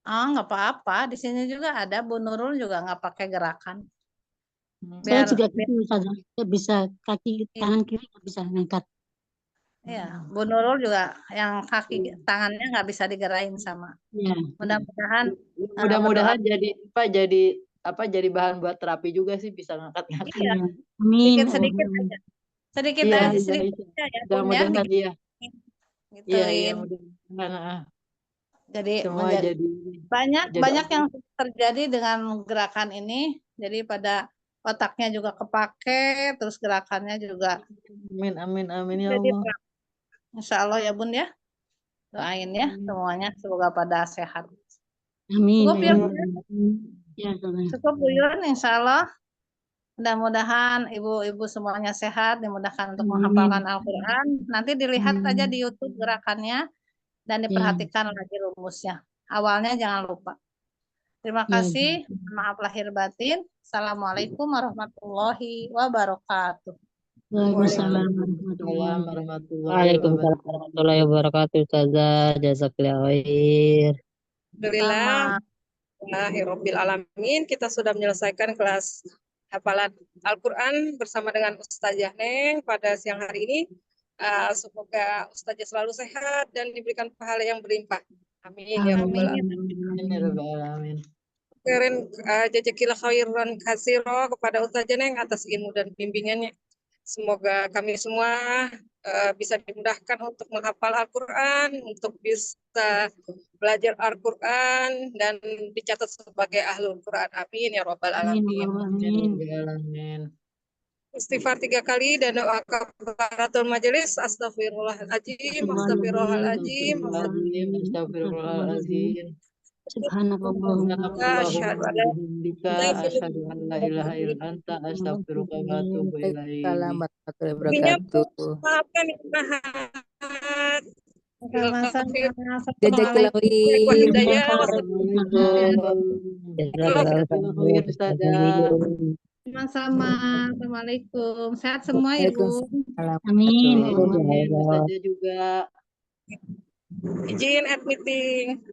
nggak apa-apa. Di sini juga ada Bu Nurul juga nggak pakai gerakan. Saya Biar, juga gitu saja. Saya bisa kaki tangan kiri nggak bisa ngangkat. ya, Bu Nurul juga yang kaki tangannya nggak bisa digerain sama. Ya. Mudah-mudahan Mudah-mudahan jadi bahan buat terapi juga sih, bisa ngangkat-ngangkat. iya, Amin. sedikit-sedikit aja. Sedikit Iya, aja, iya, sedikit iya. aja ya, Bun, ya. Mudah-mudahan iya. Iya, iya, Gituin. mudah-mudahan. Jadi Semua jadi banyak yang terjadi dengan gerakan ini. Jadi pada otaknya juga kepake, terus gerakannya juga. amin, amin, amin ya Jadi Allah. Insya Allah ya Bun ya. Doain ya semuanya semoga pada sehat. Amin. Cukup ya, Ya, cukup Bu Yun, insya Allah. Mudah-mudahan ibu-ibu semuanya sehat, dimudahkan untuk menghafalkan Al-Quran. Nanti dilihat aja di YouTube gerakannya dan diperhatikan lagi rumusnya. Awalnya jangan lupa. Terima kasih. Maaf lahir batin. Assalamualaikum warahmatullahi wabarakatuh. Waalaikumsalam Waalaikumsalam warahmatullahi wabarakatuh. Ustazah, jazakallahu khair. Alhamdulillah. Alhamdulillahirabbil alamin. Kita sudah menyelesaikan kelas hafalan Al-Quran bersama dengan Ustazah Neng pada siang hari ini. Semoga Ustazah selalu sehat dan diberikan pahala yang berlimpah. Amin ya rabbal alamin. Keren jazakillah khairan katsira kepada Ustazah Neng atas ilmu dan bimbingannya. Semoga kami semua bisa dimudahkan untuk menghafal Al-Quran, untuk bisa belajar Al-Quran dan dicatat sebagai ahlul Quran. Amin ya rabbal alamin. Istighfar 3 kali dan doa kafaratul majelis. Astagfirullahaladzim, astagfirullahaladzim, Astagfirullahaladzim. Subhanallah. Asyhadu an la ilaha illa anta astaghfiruka wa atubu ilaik. Maafkan Ibu Mahat. Jazakallahu Sama-sama. Assalamualaikum. Sehat semua Ibu. Amin. Ustazah juga. Izin ad meeting.